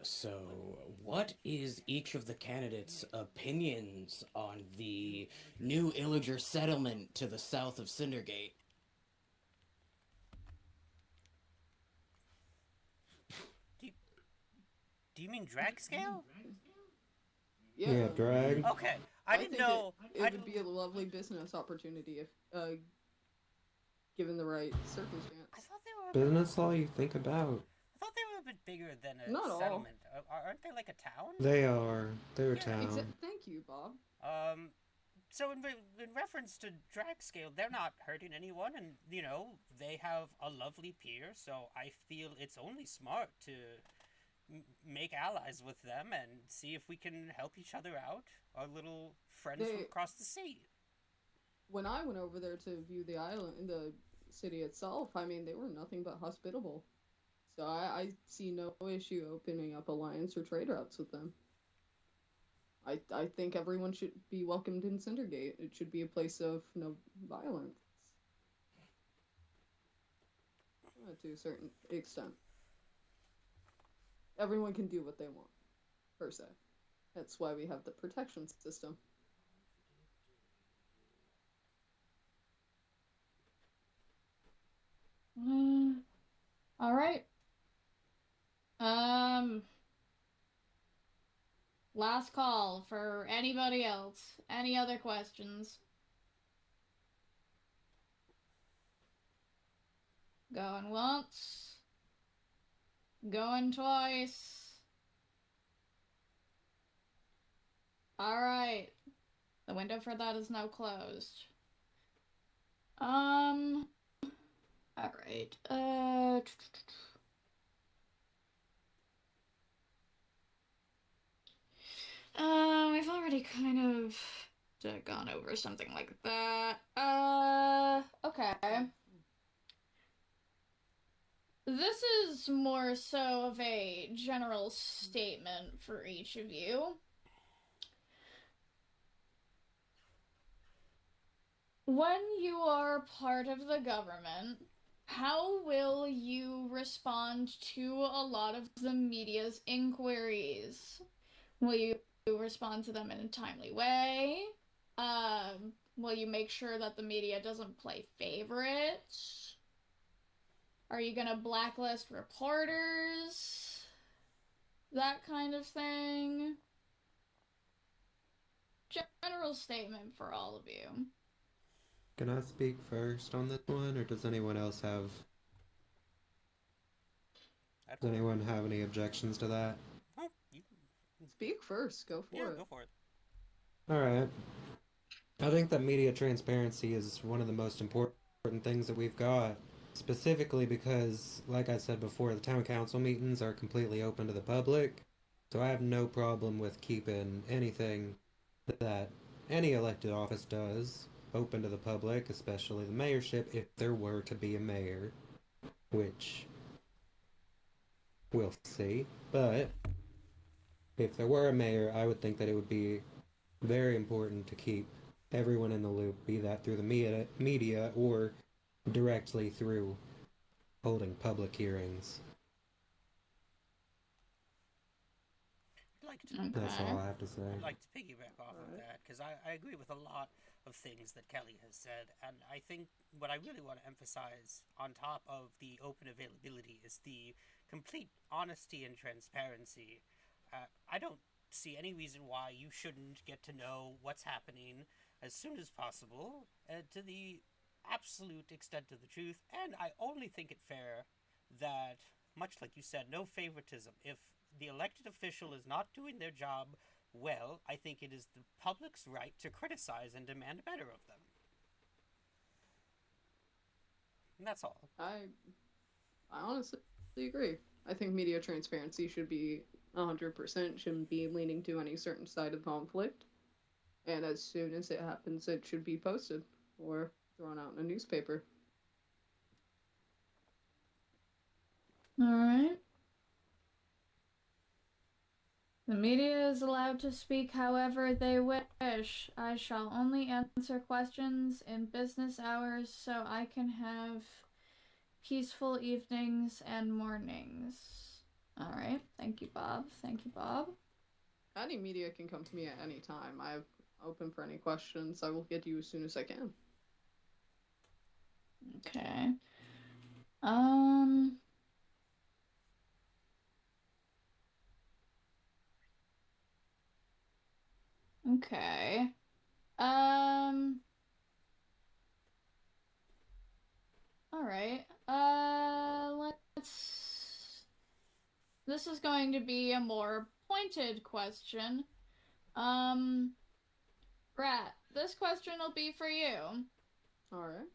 So what is each of the candidates' opinions on the new Illager settlement to the south of Cindergate? Do you mean drag scale? Yeah, drag. Okay, I didn't think know. It would be a lovely business opportunity if, given the right circumstance. I thought they were. Business all you think about. I thought they were a bit bigger than a Not all. settlement. Aren't they like a town? They are. They're a town. Thank you, Bob. So in reference to drag scale, they're not hurting anyone, and they have a lovely pier. So I feel it's only smart to make allies with them and see if we can help each other out. Our little friends from across the sea. When I went over there to view the island, the city itself, I mean, they were nothing but hospitable. So I see no issue opening up alliance or trade routes with them. I think everyone should be welcomed in Cindergate. It should be a place of no violence. To a certain extent. Everyone can do what they want, per se. That's why we have the protection system. All right. Last call for anybody else. Any other questions? Going once. Going twice. Alright. The window for that is now closed. Alright. We've already kind of gone over something like that. Okay. This is more so of a general statement for each of you. When you are part of the government, how will you respond to a lot of the media's inquiries? Will you respond to them in a timely way? Will you make sure that the media doesn't play favorites? Are you gonna blacklist reporters? That kind of thing. General statement for all of you. Can I speak first on this one, or does anyone else have... Does anyone have any objections to that? Oh, Speak first. Go for it. Yeah, go for it. Alright. I think that media transparency is one of the most important things that we've got. Specifically because, like I said before, the town council meetings are completely open to the public. So I have no problem with keeping anything that any elected office does open to the public, especially the mayorship, if there were to be a mayor. Which we'll see. But if there were a mayor, I would think that it would be very important to keep everyone in the loop, be that through the media or directly through holding public hearings. That's all I have to say. I'd like to piggyback off of that, because I agree with a lot of things that Kelly has said, and I think what I really want to emphasize on top of the open availability is the complete honesty and transparency. I don't see any reason why you shouldn't get to know what's happening as soon as possible, to the absolute extent of the truth, and I only think it fair that, much like you said, no favoritism. If the elected official is not doing their job well, I think it is the public's right to criticize and demand better of them. And that's all. I honestly agree. I think media transparency should be 100%, shouldn't be leaning to any certain side of conflict. And as soon as it happens, it should be posted or thrown out in a newspaper. Alright. The media is allowed to speak however they wish. I shall only answer questions in business hours so I can have peaceful evenings and mornings. Alright, thank you, Bob. Thank you, Bob. Any media can come to me at any time. I'm open for any questions. I will get to you as soon as I can. Okay. Okay. Alright. This is going to be a more pointed question. Rat, this question will be for you. Alright.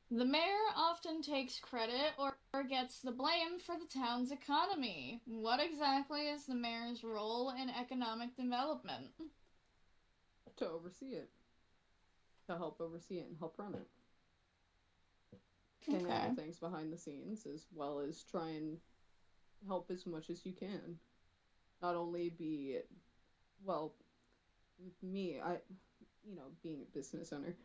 The mayor often takes credit or gets the blame for the town's economy. What exactly is the mayor's role in economic development? To oversee it. To help oversee it and help run it. To handle things behind the scenes, as well as try and help as much as you can. Not only be, well, with me, being a business owner,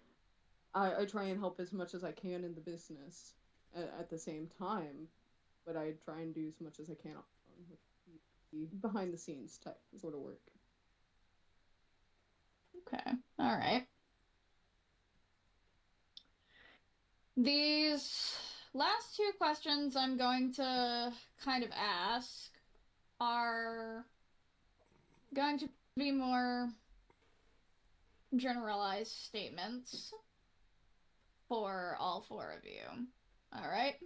I try and help as much as I can in the business at the same time, but I try and do as much as I can with the behind the scenes type sort of work. Okay, alright. These last two questions I'm going to kind of ask are going to be more generalized statements for all four of you. Alright?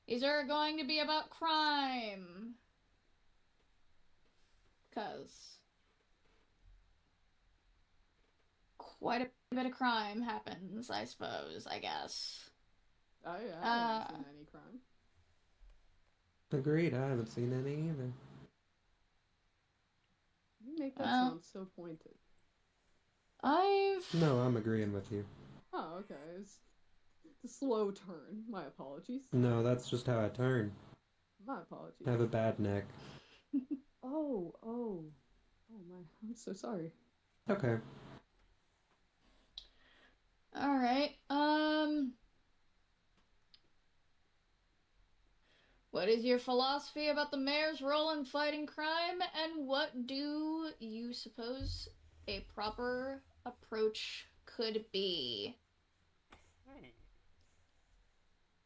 These are going to be about crime. Because quite a bit of crime happens, I suppose, I guess. I haven't seen any crime. Agreed, I haven't seen any either. You make that sound so pointed. No, I'm agreeing with you. Oh, okay. It's a slow turn. My apologies. No, that's just how I turn. My apologies. I have a bad neck. Oh my, I'm so sorry. Okay. Alright, What is your philosophy about the mayor's role in fighting crime, and what do you suppose a proper approach could be?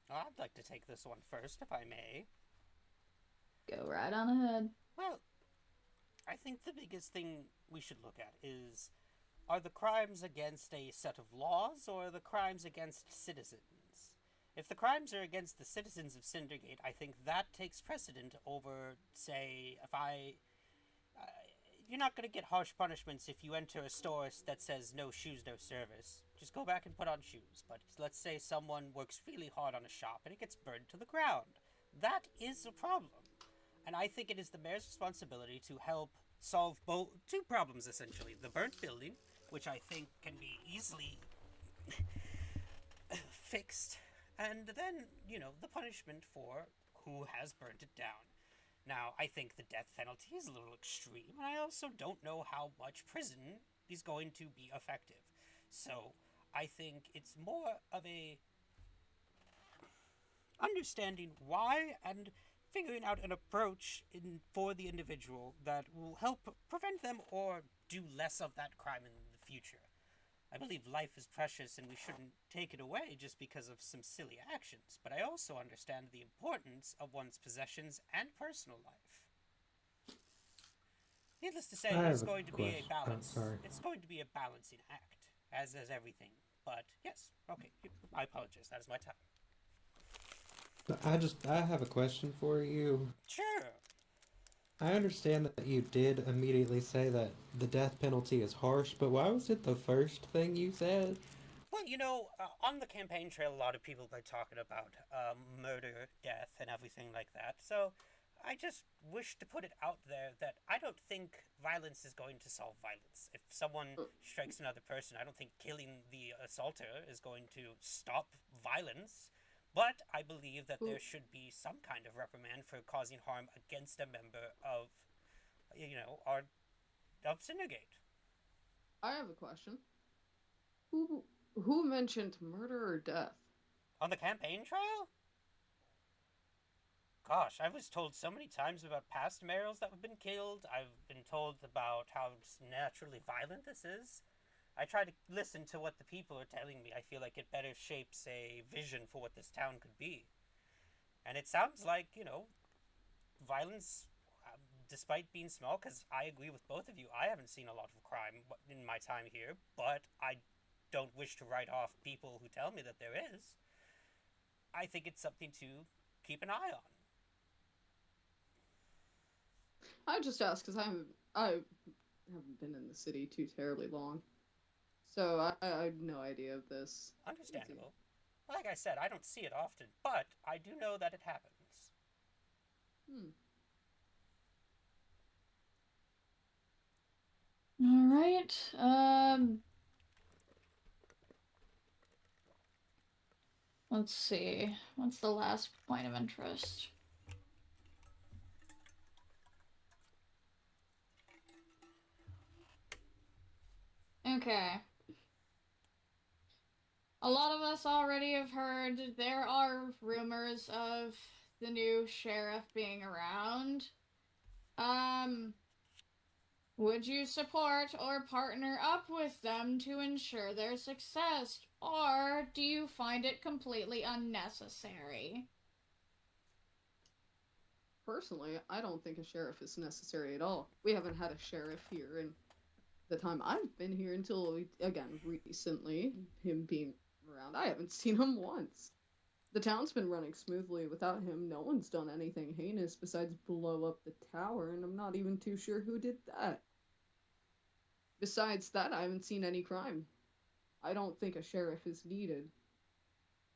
Well, I'd like to take this one first, if I may. Go right on ahead. Well, I think the biggest thing we should look at is, are the crimes against a set of laws, or are the crimes against citizens? If the crimes are against the citizens of Cindergate, I think that takes precedent over, say, you're not going to get harsh punishments if you enter a store that says no shoes, no service. Just go back and put on shoes. But let's say someone works really hard on a shop and it gets burned to the ground. That is a problem. And I think it is the mayor's responsibility to help solve two problems, essentially. The burnt building, which I think can be easily fixed, and then, the punishment for who has burnt it down. Now, I think the death penalty is a little extreme, and I also don't know how much prison is going to be effective. So, I think it's more of a understanding why and figuring out an approach for the individual that will help prevent them or do less of that crime in the future. I believe life is precious and we shouldn't take it away just because of some silly actions, but I also understand the importance of one's possessions and personal life. Needless to say, it's going to be a balance. It's going to be a balancing act, as is everything. But yes, okay, I apologize. That is my time. I have a question for you. Sure. I understand that you did immediately say that the death penalty is harsh, but why was it the first thing you said? Well, on the campaign trail, a lot of people are talking about murder, death, and everything like that. So I just wish to put it out there that I don't think violence is going to solve violence. If someone strikes another person, I don't think killing the assaulter is going to stop violence. But I believe that there should be some kind of reprimand for causing harm against a member of, of Cindergate. I have a question. Who mentioned murder or death? On the campaign trail? Gosh, I was told so many times about past mayors that have been killed. I've been told about how just naturally violent this is. I try to listen to what the people are telling me. I feel like it better shapes a vision for what this town could be. And it sounds like, violence, despite being small, because I agree with both of you, I haven't seen a lot of crime in my time here, but I don't wish to write off people who tell me that there is. I think it's something to keep an eye on. I just asked because I haven't been in the city too terribly long. So I have no idea of this. Understandable. Like I said, I don't see it often, but I do know that it happens. All right. Let's see. What's the last point of interest? Okay. A lot of us already have heard there are rumors of the new sheriff being around. Would you support or partner up with them to ensure their success, or do you find it completely unnecessary? Personally, I don't think a sheriff is necessary at all. We haven't had a sheriff here in the time I've been here until, again, recently, him being around. I haven't seen him once. The town's been running smoothly without him. No one's done anything heinous besides blow up the tower, and I'm not even too sure who did that. Besides that, I haven't seen any crime. I don't think a sheriff is needed.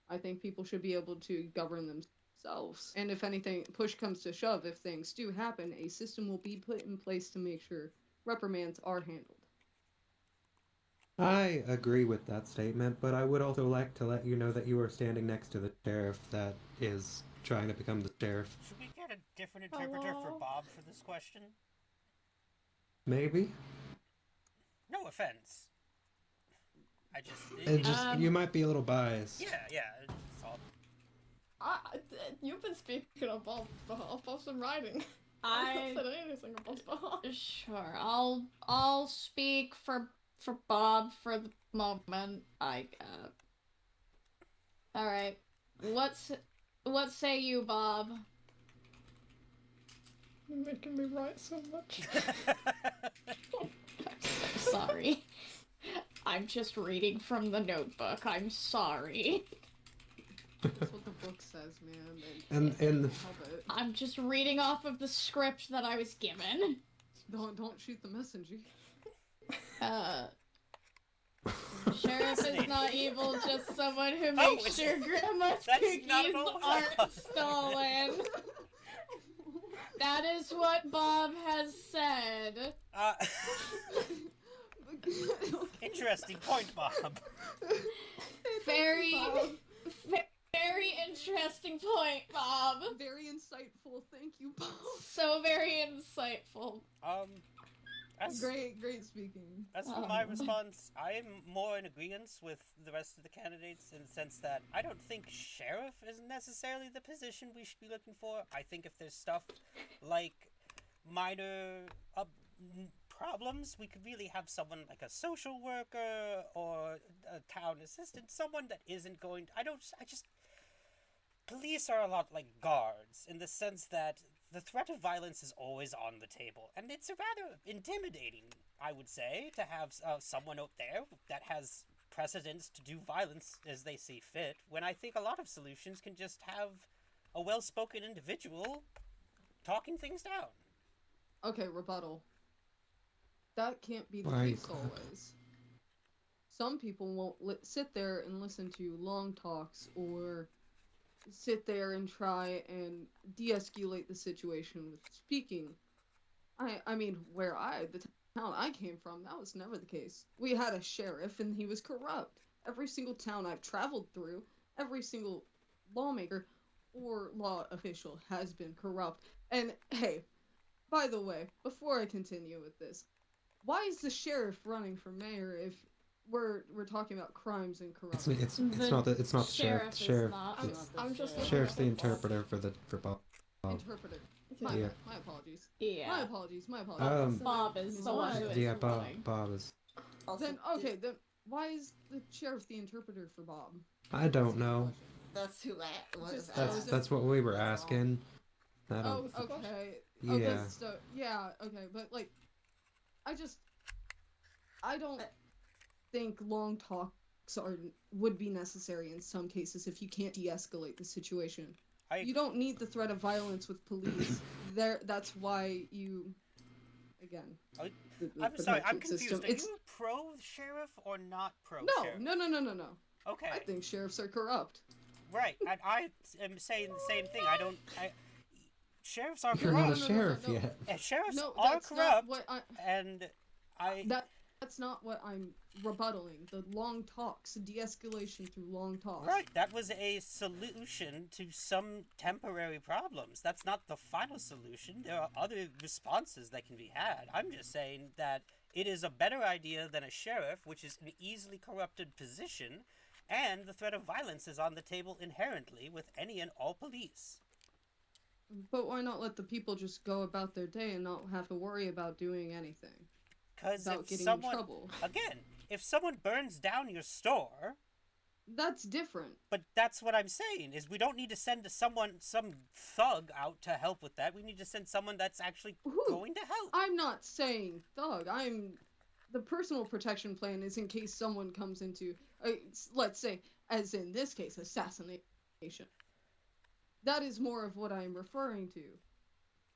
I think people should be able to govern themselves. And if anything, push comes to shove, if things do happen, a system will be put in place to make sure reprimands are handled. I agree with that statement, but I would also like to let you know that you are standing next to the sheriff that is trying to become the sheriff. Should we get a different interpreter for Bob for this question? Maybe? No offense. You might be a little biased. Yeah, it's all... You've been speaking on Bob's behalf. Bob's been writing. I haven't said anything on Bob's behalf. Sure, I'll speak for Bob for the moment. All right. What say you, Bob? You're making me write so much. Sorry. I'm just reading from the notebook. I'm sorry. That's what the book says, man. And help it. I'm just reading off of the script that I was given. Don't shoot the messenger. Sheriff is not evil, just someone who makes sure Grandma's cookies aren't stolen. That is what Bob has said. Interesting point, Bob. Very interesting point, Bob. Very insightful. Thank you, Bob. So very insightful. Great speaking. As for my response, I am more in agreement with the rest of the candidates in the sense that I don't think sheriff is necessarily the position we should be looking for. I think if there's stuff like minor problems, we could really have someone like a social worker or a town assistant, someone that isn't going to, police are a lot like guards in the sense that the threat of violence is always on the table, and it's rather intimidating, I would say, to have someone out there that has precedence to do violence as they see fit, when I think a lot of solutions can just have a well-spoken individual talking things down. Okay, rebuttal. That can't be the Right. case always. Some people won't sit there and listen to long talks or sit there and try and de-escalate the situation with speaking. I mean, the town I came from, that was never the case. We had a sheriff and he was corrupt. Every single town I've traveled through, every single lawmaker or law official has been corrupt. And hey, by the way, before I continue with this, why is the sheriff running for mayor if we're talking about crimes and corruption? It's not the sheriff. Sheriff's the interpreter for Bob. Interpreter. My apologies. Yeah. My apologies. Bob is the one who is running. Bob is. Then why is the sheriff the interpreter for Bob? I don't know. That's who was. That's what we were asking. I don't. Oh, okay. Yeah. Okay, but like, I don't think long talks would be necessary in some cases if you can't de-escalate the situation. You don't need the threat of violence with police. That's why you, again. I'm sorry, I'm confused. Are you pro-sheriff or not pro-sheriff? No. Okay. I think sheriffs are corrupt. Right, and I am saying the same thing. Sheriffs are corrupt. You're not a sheriff yet. Sheriffs are corrupt, That's not what I'm rebuttaling. The long talks, de-escalation through long talks. Right, that was a solution to some temporary problems. That's not the final solution. There are other responses that can be had. I'm just saying that it is a better idea than a sheriff, which is an easily corrupted position, and the threat of violence is on the table inherently with any and all police. But why not let the people just go about their day and not have to worry about doing anything? Because if someone, again, if someone burns down your store, that's different. But that's what I'm saying, is we don't need to send some thug out to help with that. We need to send someone that's actually going to help. I'm not saying thug. The personal protection plan is in case someone comes into, let's say, as in this case, assassination. That is more of what I'm referring to.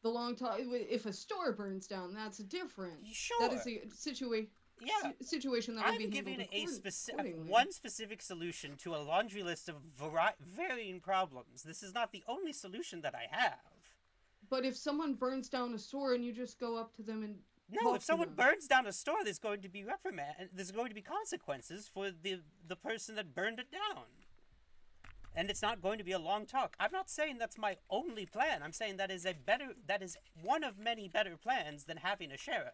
The long talk. If a store burns down, that's different. Sure. That is a situation that would be handled accordingly. One specific solution to a laundry list of varying problems. This is not the only solution that I have. But if someone burns down a store and you just go up to them and if someone burns down a store, there's going to be there's going to be consequences for the person that burned it down. And it's not going to be a long talk. I'm not saying that's my only plan. I'm saying that is one of many better plans than having a sheriff.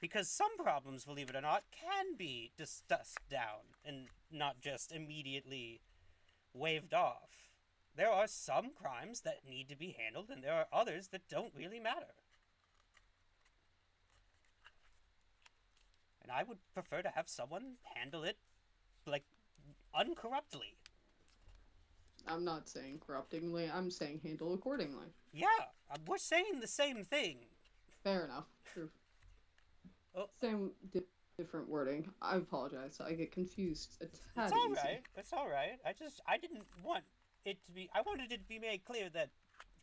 Because some problems, believe it or not, can be discussed down and not just immediately waved off. There are some crimes that need to be handled, and there are others that don't really matter. And I would prefer to have someone handle it, like, uncorruptly. I'm not saying corruptingly, I'm saying handle accordingly. Yeah, we're saying the same thing. Fair enough. True. Oh. Same different wording. I apologize. I get confused a tad It's all easy. right. It's all right. I didn't want it to be. I wanted it to be made clear that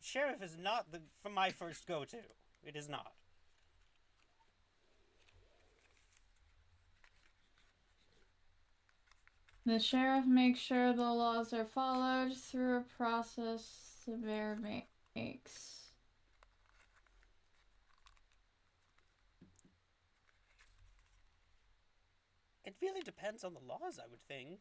sheriff is not for my first go-to. It is not. The sheriff makes sure the laws are followed through a process the mayor makes. It really depends on the laws, I would think.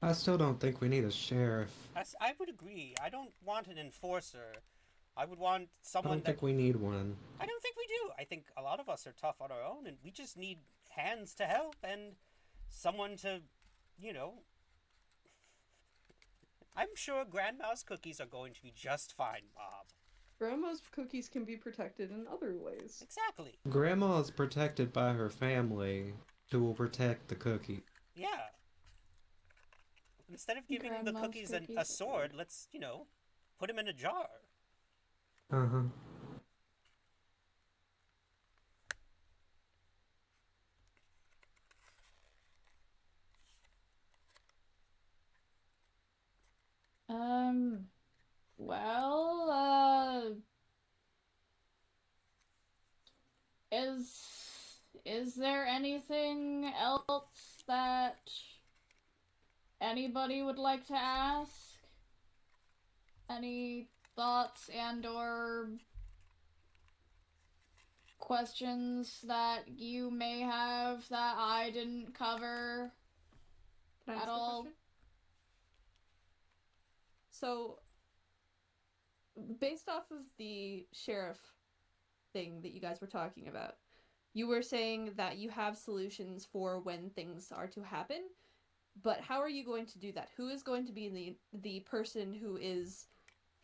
I still don't think we need a sheriff. I would agree. I don't want an enforcer. I would want someone I don't think we need one. I don't think we do. I think a lot of us are tough on our own, and we just need hands to help and someone to, you know... I'm sure Grandma's cookies are going to be just fine, Bob. Grandma's cookies can be protected in other ways. Exactly. Grandma is protected by her family, who will protect the cookie. Yeah. Instead of giving the cookies a sword, let's, put them in a jar. Uh-huh. Well, is there anything else that anybody would like to ask? Any thoughts and or questions that you may have that I didn't cover Can I at ask all? a question? So, based off of the sheriff thing that you guys were talking about, you were saying that you have solutions for when things are to happen, but how are you going to do that? Who is going to be the person who is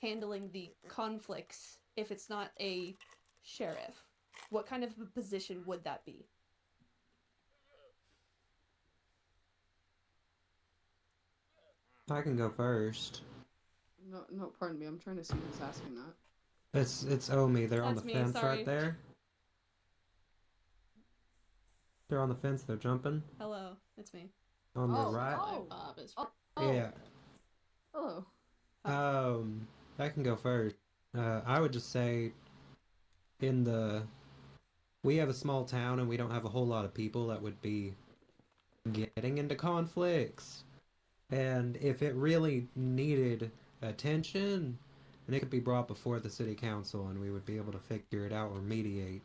handling the conflicts if it's not a sheriff? What kind of a position would that be? I can go first. No, pardon me. I'm trying to see who's asking that. It's Omi. They're on That's the me, fence sorry. right there. They're on the fence. They're jumping. Hello, it's me. On the right. Bob is. Yeah. Hello. I can go first. I would just say, we have a small town and we don't have a whole lot of people that would be getting into conflicts. And if it really needed attention, then it could be brought before the city council and we would be able to figure it out or mediate.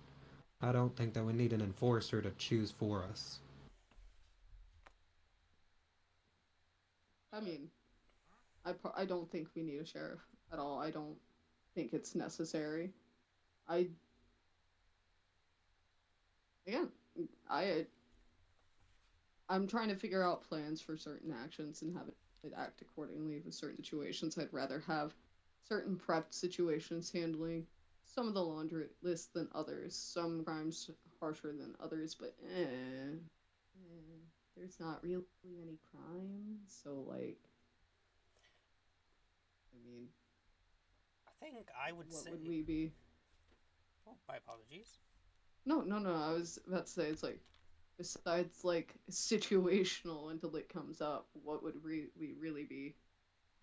I don't think that we need an enforcer to choose for us. I mean, I don't think we need a sheriff at all. I don't think it's necessary. I'm trying to figure out plans for certain actions and have it act accordingly with certain situations. I'd rather have certain prepped situations handling some of the laundry list than others. Some crimes harsher than others, but there's not really any crime, so I mean, I think I would say... What would we be? Oh, my apologies. No, I was about to say, it's besides, situational until it comes up, what would we really be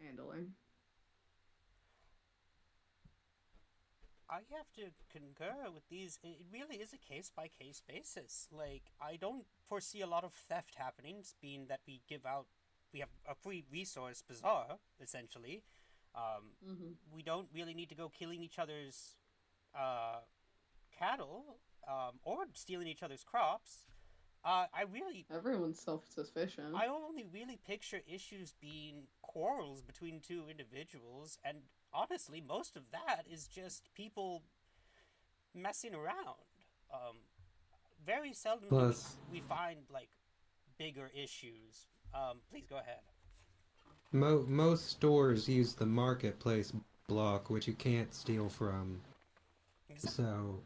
handling? I have to concur with these. It really is a case-by-case basis. I don't foresee a lot of theft happening, being that we have a free resource bazaar, essentially. We don't really need to go killing each other's cattle, or stealing each other's crops. Everyone's self-sufficient. I only really picture issues being quarrels between two individuals, and honestly, most of that is just people messing around. Very seldom Plus, we find like bigger issues. Please go ahead. most stores use the marketplace block, which you can't steal from. Exactly. So,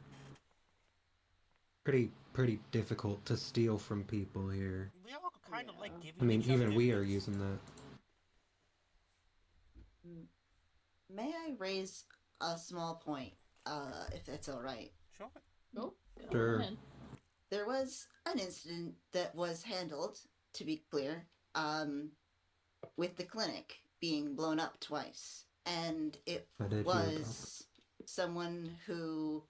pretty difficult to steal from people here. We all kind of like I giving mean, each other even we are hints. using that. May I raise a small point, if that's all right? Sure. Go. Sure. There was an incident that was handled, to be clear, with the clinic being blown up twice, and it was someone who,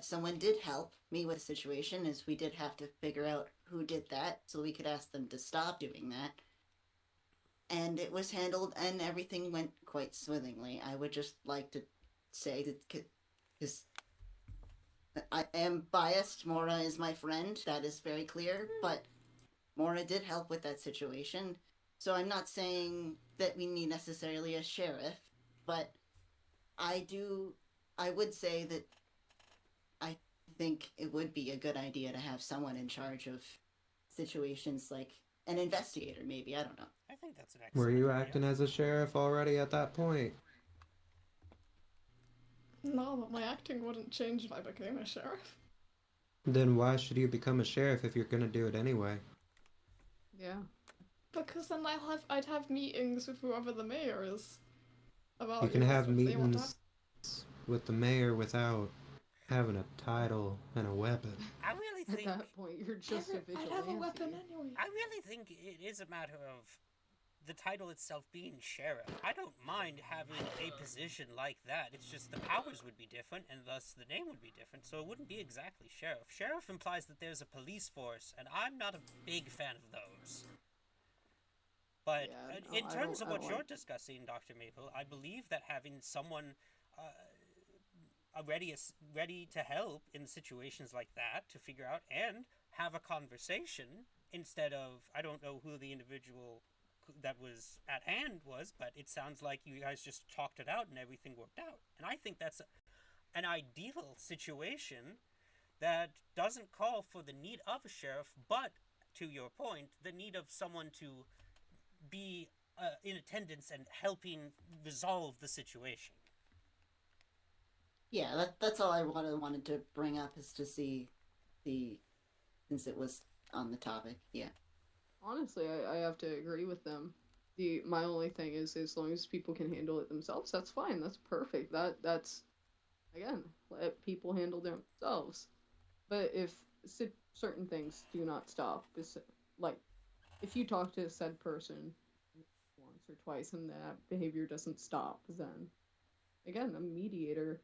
someone did help me with the situation, as we did have to figure out who did that, so we could ask them to stop doing that. And it was handled, and everything went quite swimmingly. I would just like to say that, because I am biased. Mora is my friend. That is very clear. But Mora did help with that situation. So I'm not saying that we need necessarily a sheriff, but I would say that I think it would be a good idea to have someone in charge of situations, like an investigator, maybe. I don't know. I think that's an excellent Were you idea. acting as a sheriff already at that point? No, but my acting wouldn't change if I became a sheriff. Then why should you become a sheriff if you're gonna do it anyway? Yeah. Because then I'd have meetings with whoever the mayor is about You can have if they want to meetings with the mayor without having a title and a weapon. I really think at that point you're just a vigilante. I'd have a weapon anyway. I really think it is a matter of the title itself being sheriff. I don't mind having a position like that. It's just the powers would be different, and thus the name would be different, so it wouldn't be exactly sheriff. Sheriff implies that there's a police force, and I'm not a big fan of those. But in terms of what you're discussing, Dr. Maple, I believe that having someone ready to help in situations like that, to figure out and have a conversation instead of, I don't know who the individual that was at hand was, but it sounds like you guys just talked it out and everything worked out. And I think that's an ideal situation that doesn't call for the need of a sheriff, but to your point, the need of someone to be in attendance and helping resolve the situation. Yeah, that's all I wanted to bring up, is to see since it was on the topic. Yeah. Honestly, I have to agree with them. My only thing is, as long as people can handle it themselves, that's fine. That's perfect. That's again, let people handle themselves. But if certain things do not stop, like if you talk to said person once or twice and that behavior doesn't stop, then again, a mediator,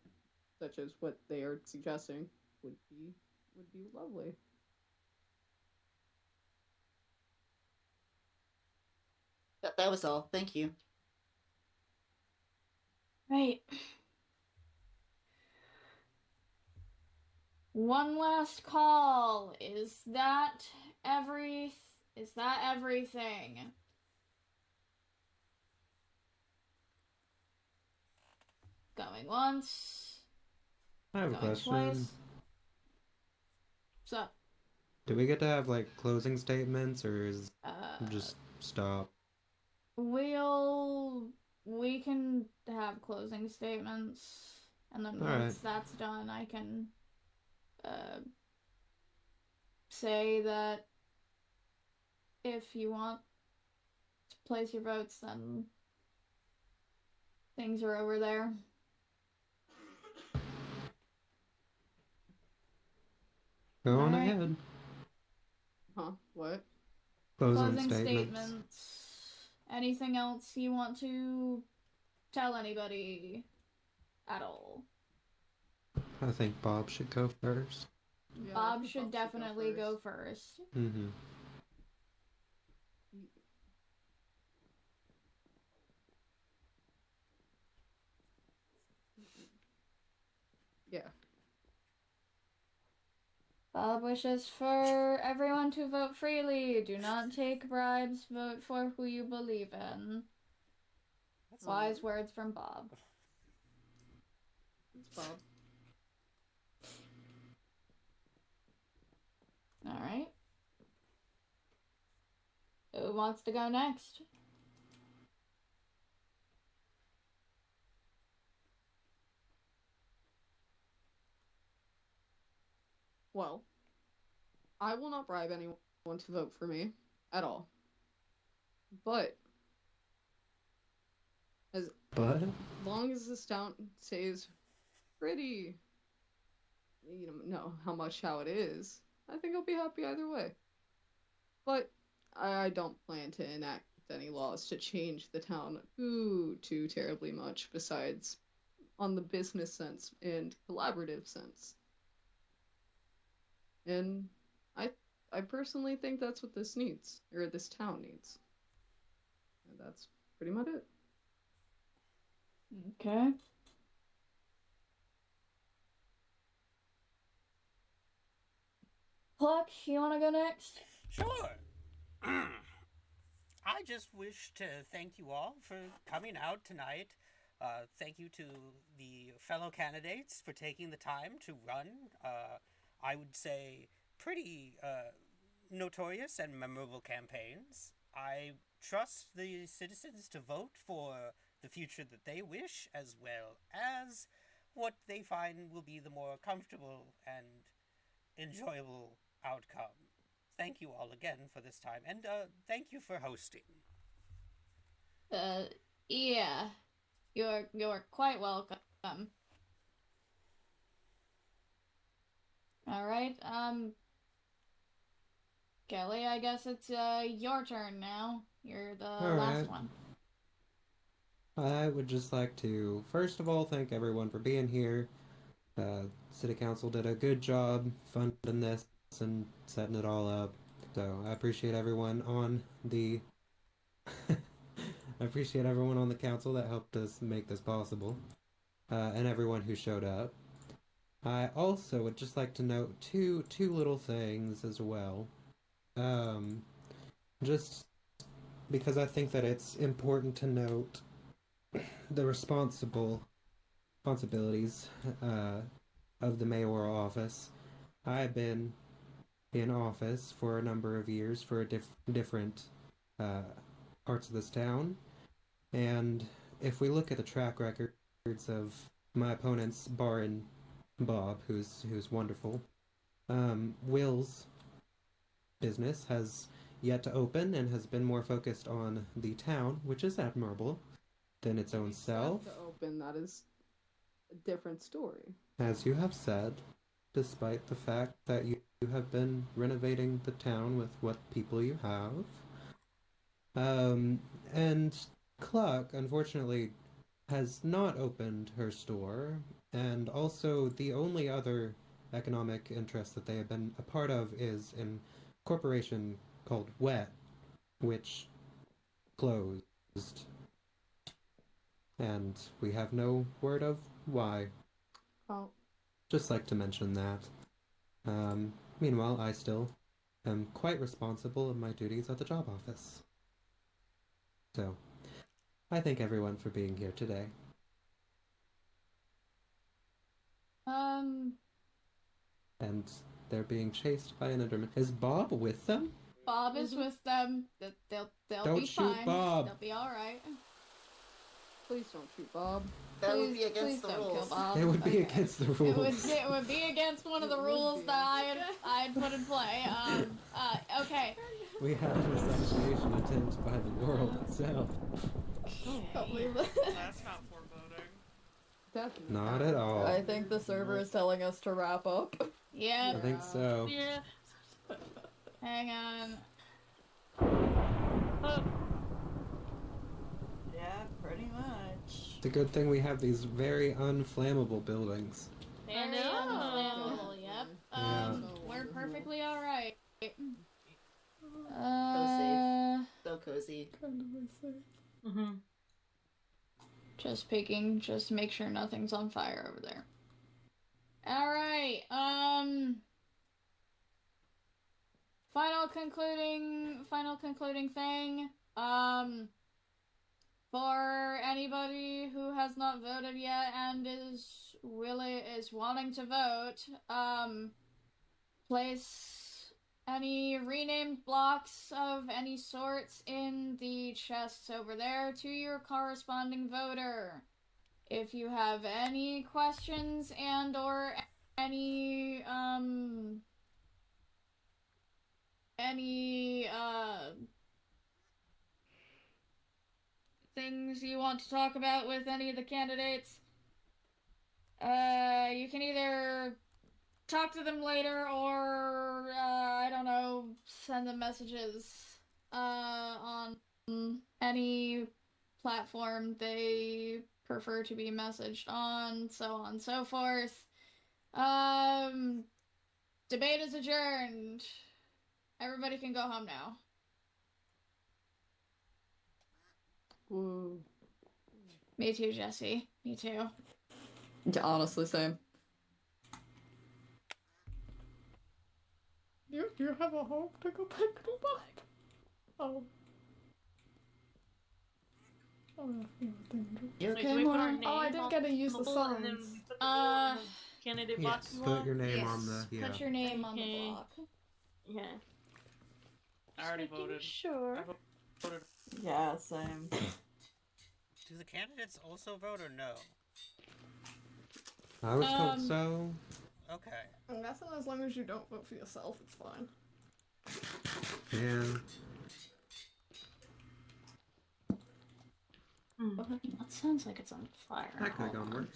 such as what they are suggesting, would be lovely. That was all. Thank you. Right. One last call. Is that everything? Going once. I have a Going question. twice. What's up? Do we get to have like closing statements, or is just stop? We can have closing statements, and then once that's done, I can say that if you want to place your votes, then things are over there. Go on ahead. Huh? What? Closing statements. Anything else you want to tell anybody at all? I think Bob should go first. Yeah, Bob should definitely go first. Mm-hmm. Yeah. Bob wishes for everyone to vote freely. Do not take bribes. Vote for who you believe in. Wise words from Bob. It's Bob. wants to go next? Well, I will not bribe anyone to vote for me at all. But as long as this town stays pretty, know how it is, I think I'll be happy either way. But I don't plan to enact any laws to change the town too terribly much, besides on the business sense and collaborative sense. And I personally think that's what this needs, or this town needs. And that's pretty much it. Okay. Cluck, you wanna go next? Sure. I just wish to thank you all for coming out tonight. Thank you to the fellow candidates for taking the time to run. I would say pretty notorious and memorable campaigns. I trust the citizens to vote for the future that they wish, as well as what they find will be the more comfortable and enjoyable outcome. Thank you all again for this time, and thank you for hosting. Yeah. You're quite welcome. Alright, Kelly, I guess it's your turn now. You're the last one. I would just like to, first of all, thank everyone for being here. City Council did a good job funding this and setting it all up. So I appreciate everyone on the council that helped us make this possible, and everyone who showed up. I also would just like to note two little things as well. Just because I think that it's important to note the responsibilities of the mayoral office. I've been in office for a number of years for different parts of this town, and if we look at the track records of my opponents, barring Bob, who's wonderful, Will's business has yet to open and has been more focused on the town, which is admirable, than its own self. To open, that is a different story. As you have said, despite the fact that you have been renovating the town with what people you have. And Cluck, unfortunately, has not opened her store, and also the only other economic interest that they have been a part of is in a corporation called Wet, which closed. And we have no word of why. Oh. Just like to mention that. Meanwhile, I still am quite responsible in my duties at the job office. So, I thank everyone for being here today. And they're being chased by an Enderman. Is Bob with them? Bob is with them. They'll Don't be shoot fine. Bob. They'll be alright. Please don't shoot Bob. That would be against the rules. Kill Bob. It would be against the rules. It would be against one of the rules that I had put in play. Okay. We had an assassination attempt by the world itself. Can't believe that. That's not foreboding. Definitely. Not at all. I think the server is telling us to wrap up. Yeah. I think so. Yeah. Hang on. Yeah, pretty much. It's a good thing we have these very unflammable buildings. Very I know. unflammable, yep. Yeah. We're perfectly alright. So cozy. Mm-hmm. Just peeking, just make sure nothing's on fire over there. Alright, final concluding thing. For anybody who has not voted yet and is wanting to vote, place any renamed blocks of any sorts in the chests over there to your corresponding voter. If you have any questions and or any things you want to talk about with any of the candidates, you can either talk to them later or, I don't know, send them messages, on any platform they prefer to be messaged on, so on and so forth. Debate is adjourned. Everybody can go home now. Whoa. Me too, Jesse. Me too. Yeah, honestly, same. You have a hope to go back to Bob? Oh. Oh, You Wait, okay, do we put our Mora? name I didn't get to use the and then signs. we put the little candidate box Yes, below? put your name Yes, on the put your name on the Okay. block. Yeah. I already Making voted. Sure. I voted. Yeah, same. Do the candidates also vote or no? I was told so. Okay. I'm guessing as long as you don't vote for yourself, it's fine. Yeah. That sounds like it's on fire. That could have gone worse.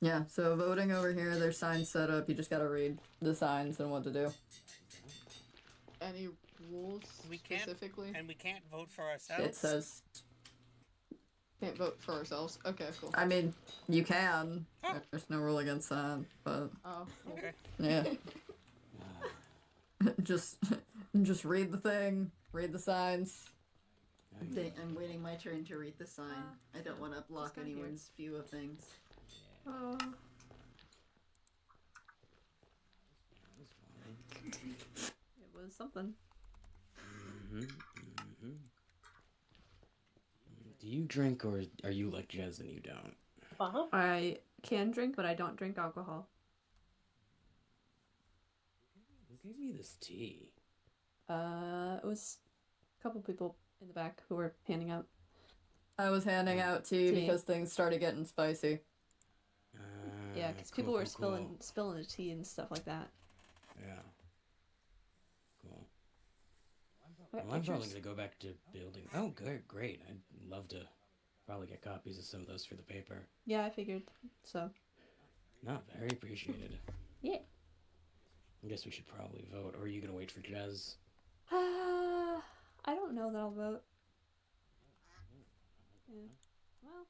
Yeah, so voting over here, there's signs set up, you just gotta read the signs and what to do. Any rules specifically? And we can't vote for ourselves? It says... Can't vote for ourselves? Okay, cool. I mean, you can. Oh. There's no rule against that, but... Oh, okay. Yeah. just read the thing, read the signs. I'm waiting my turn to read the sign. I don't want to block anyone's view of things. It was something. Do you drink or are you like Jez and you don't? I can drink, but I don't drink alcohol. Who gave me this tea? It was a couple people in the back who were handing out. I was handing out tea because things started getting spicy. Yeah, because people were spilling the tea and stuff like that. Yeah. Cool. Well, I'm probably gonna go back to building. Oh, good, great. I'd love to probably get copies of some of those for the paper. Yeah, I figured so. No, very appreciated. Yeah. I guess we should probably vote. Or are you gonna wait for Jez? I don't know that I'll vote. Yeah. Well,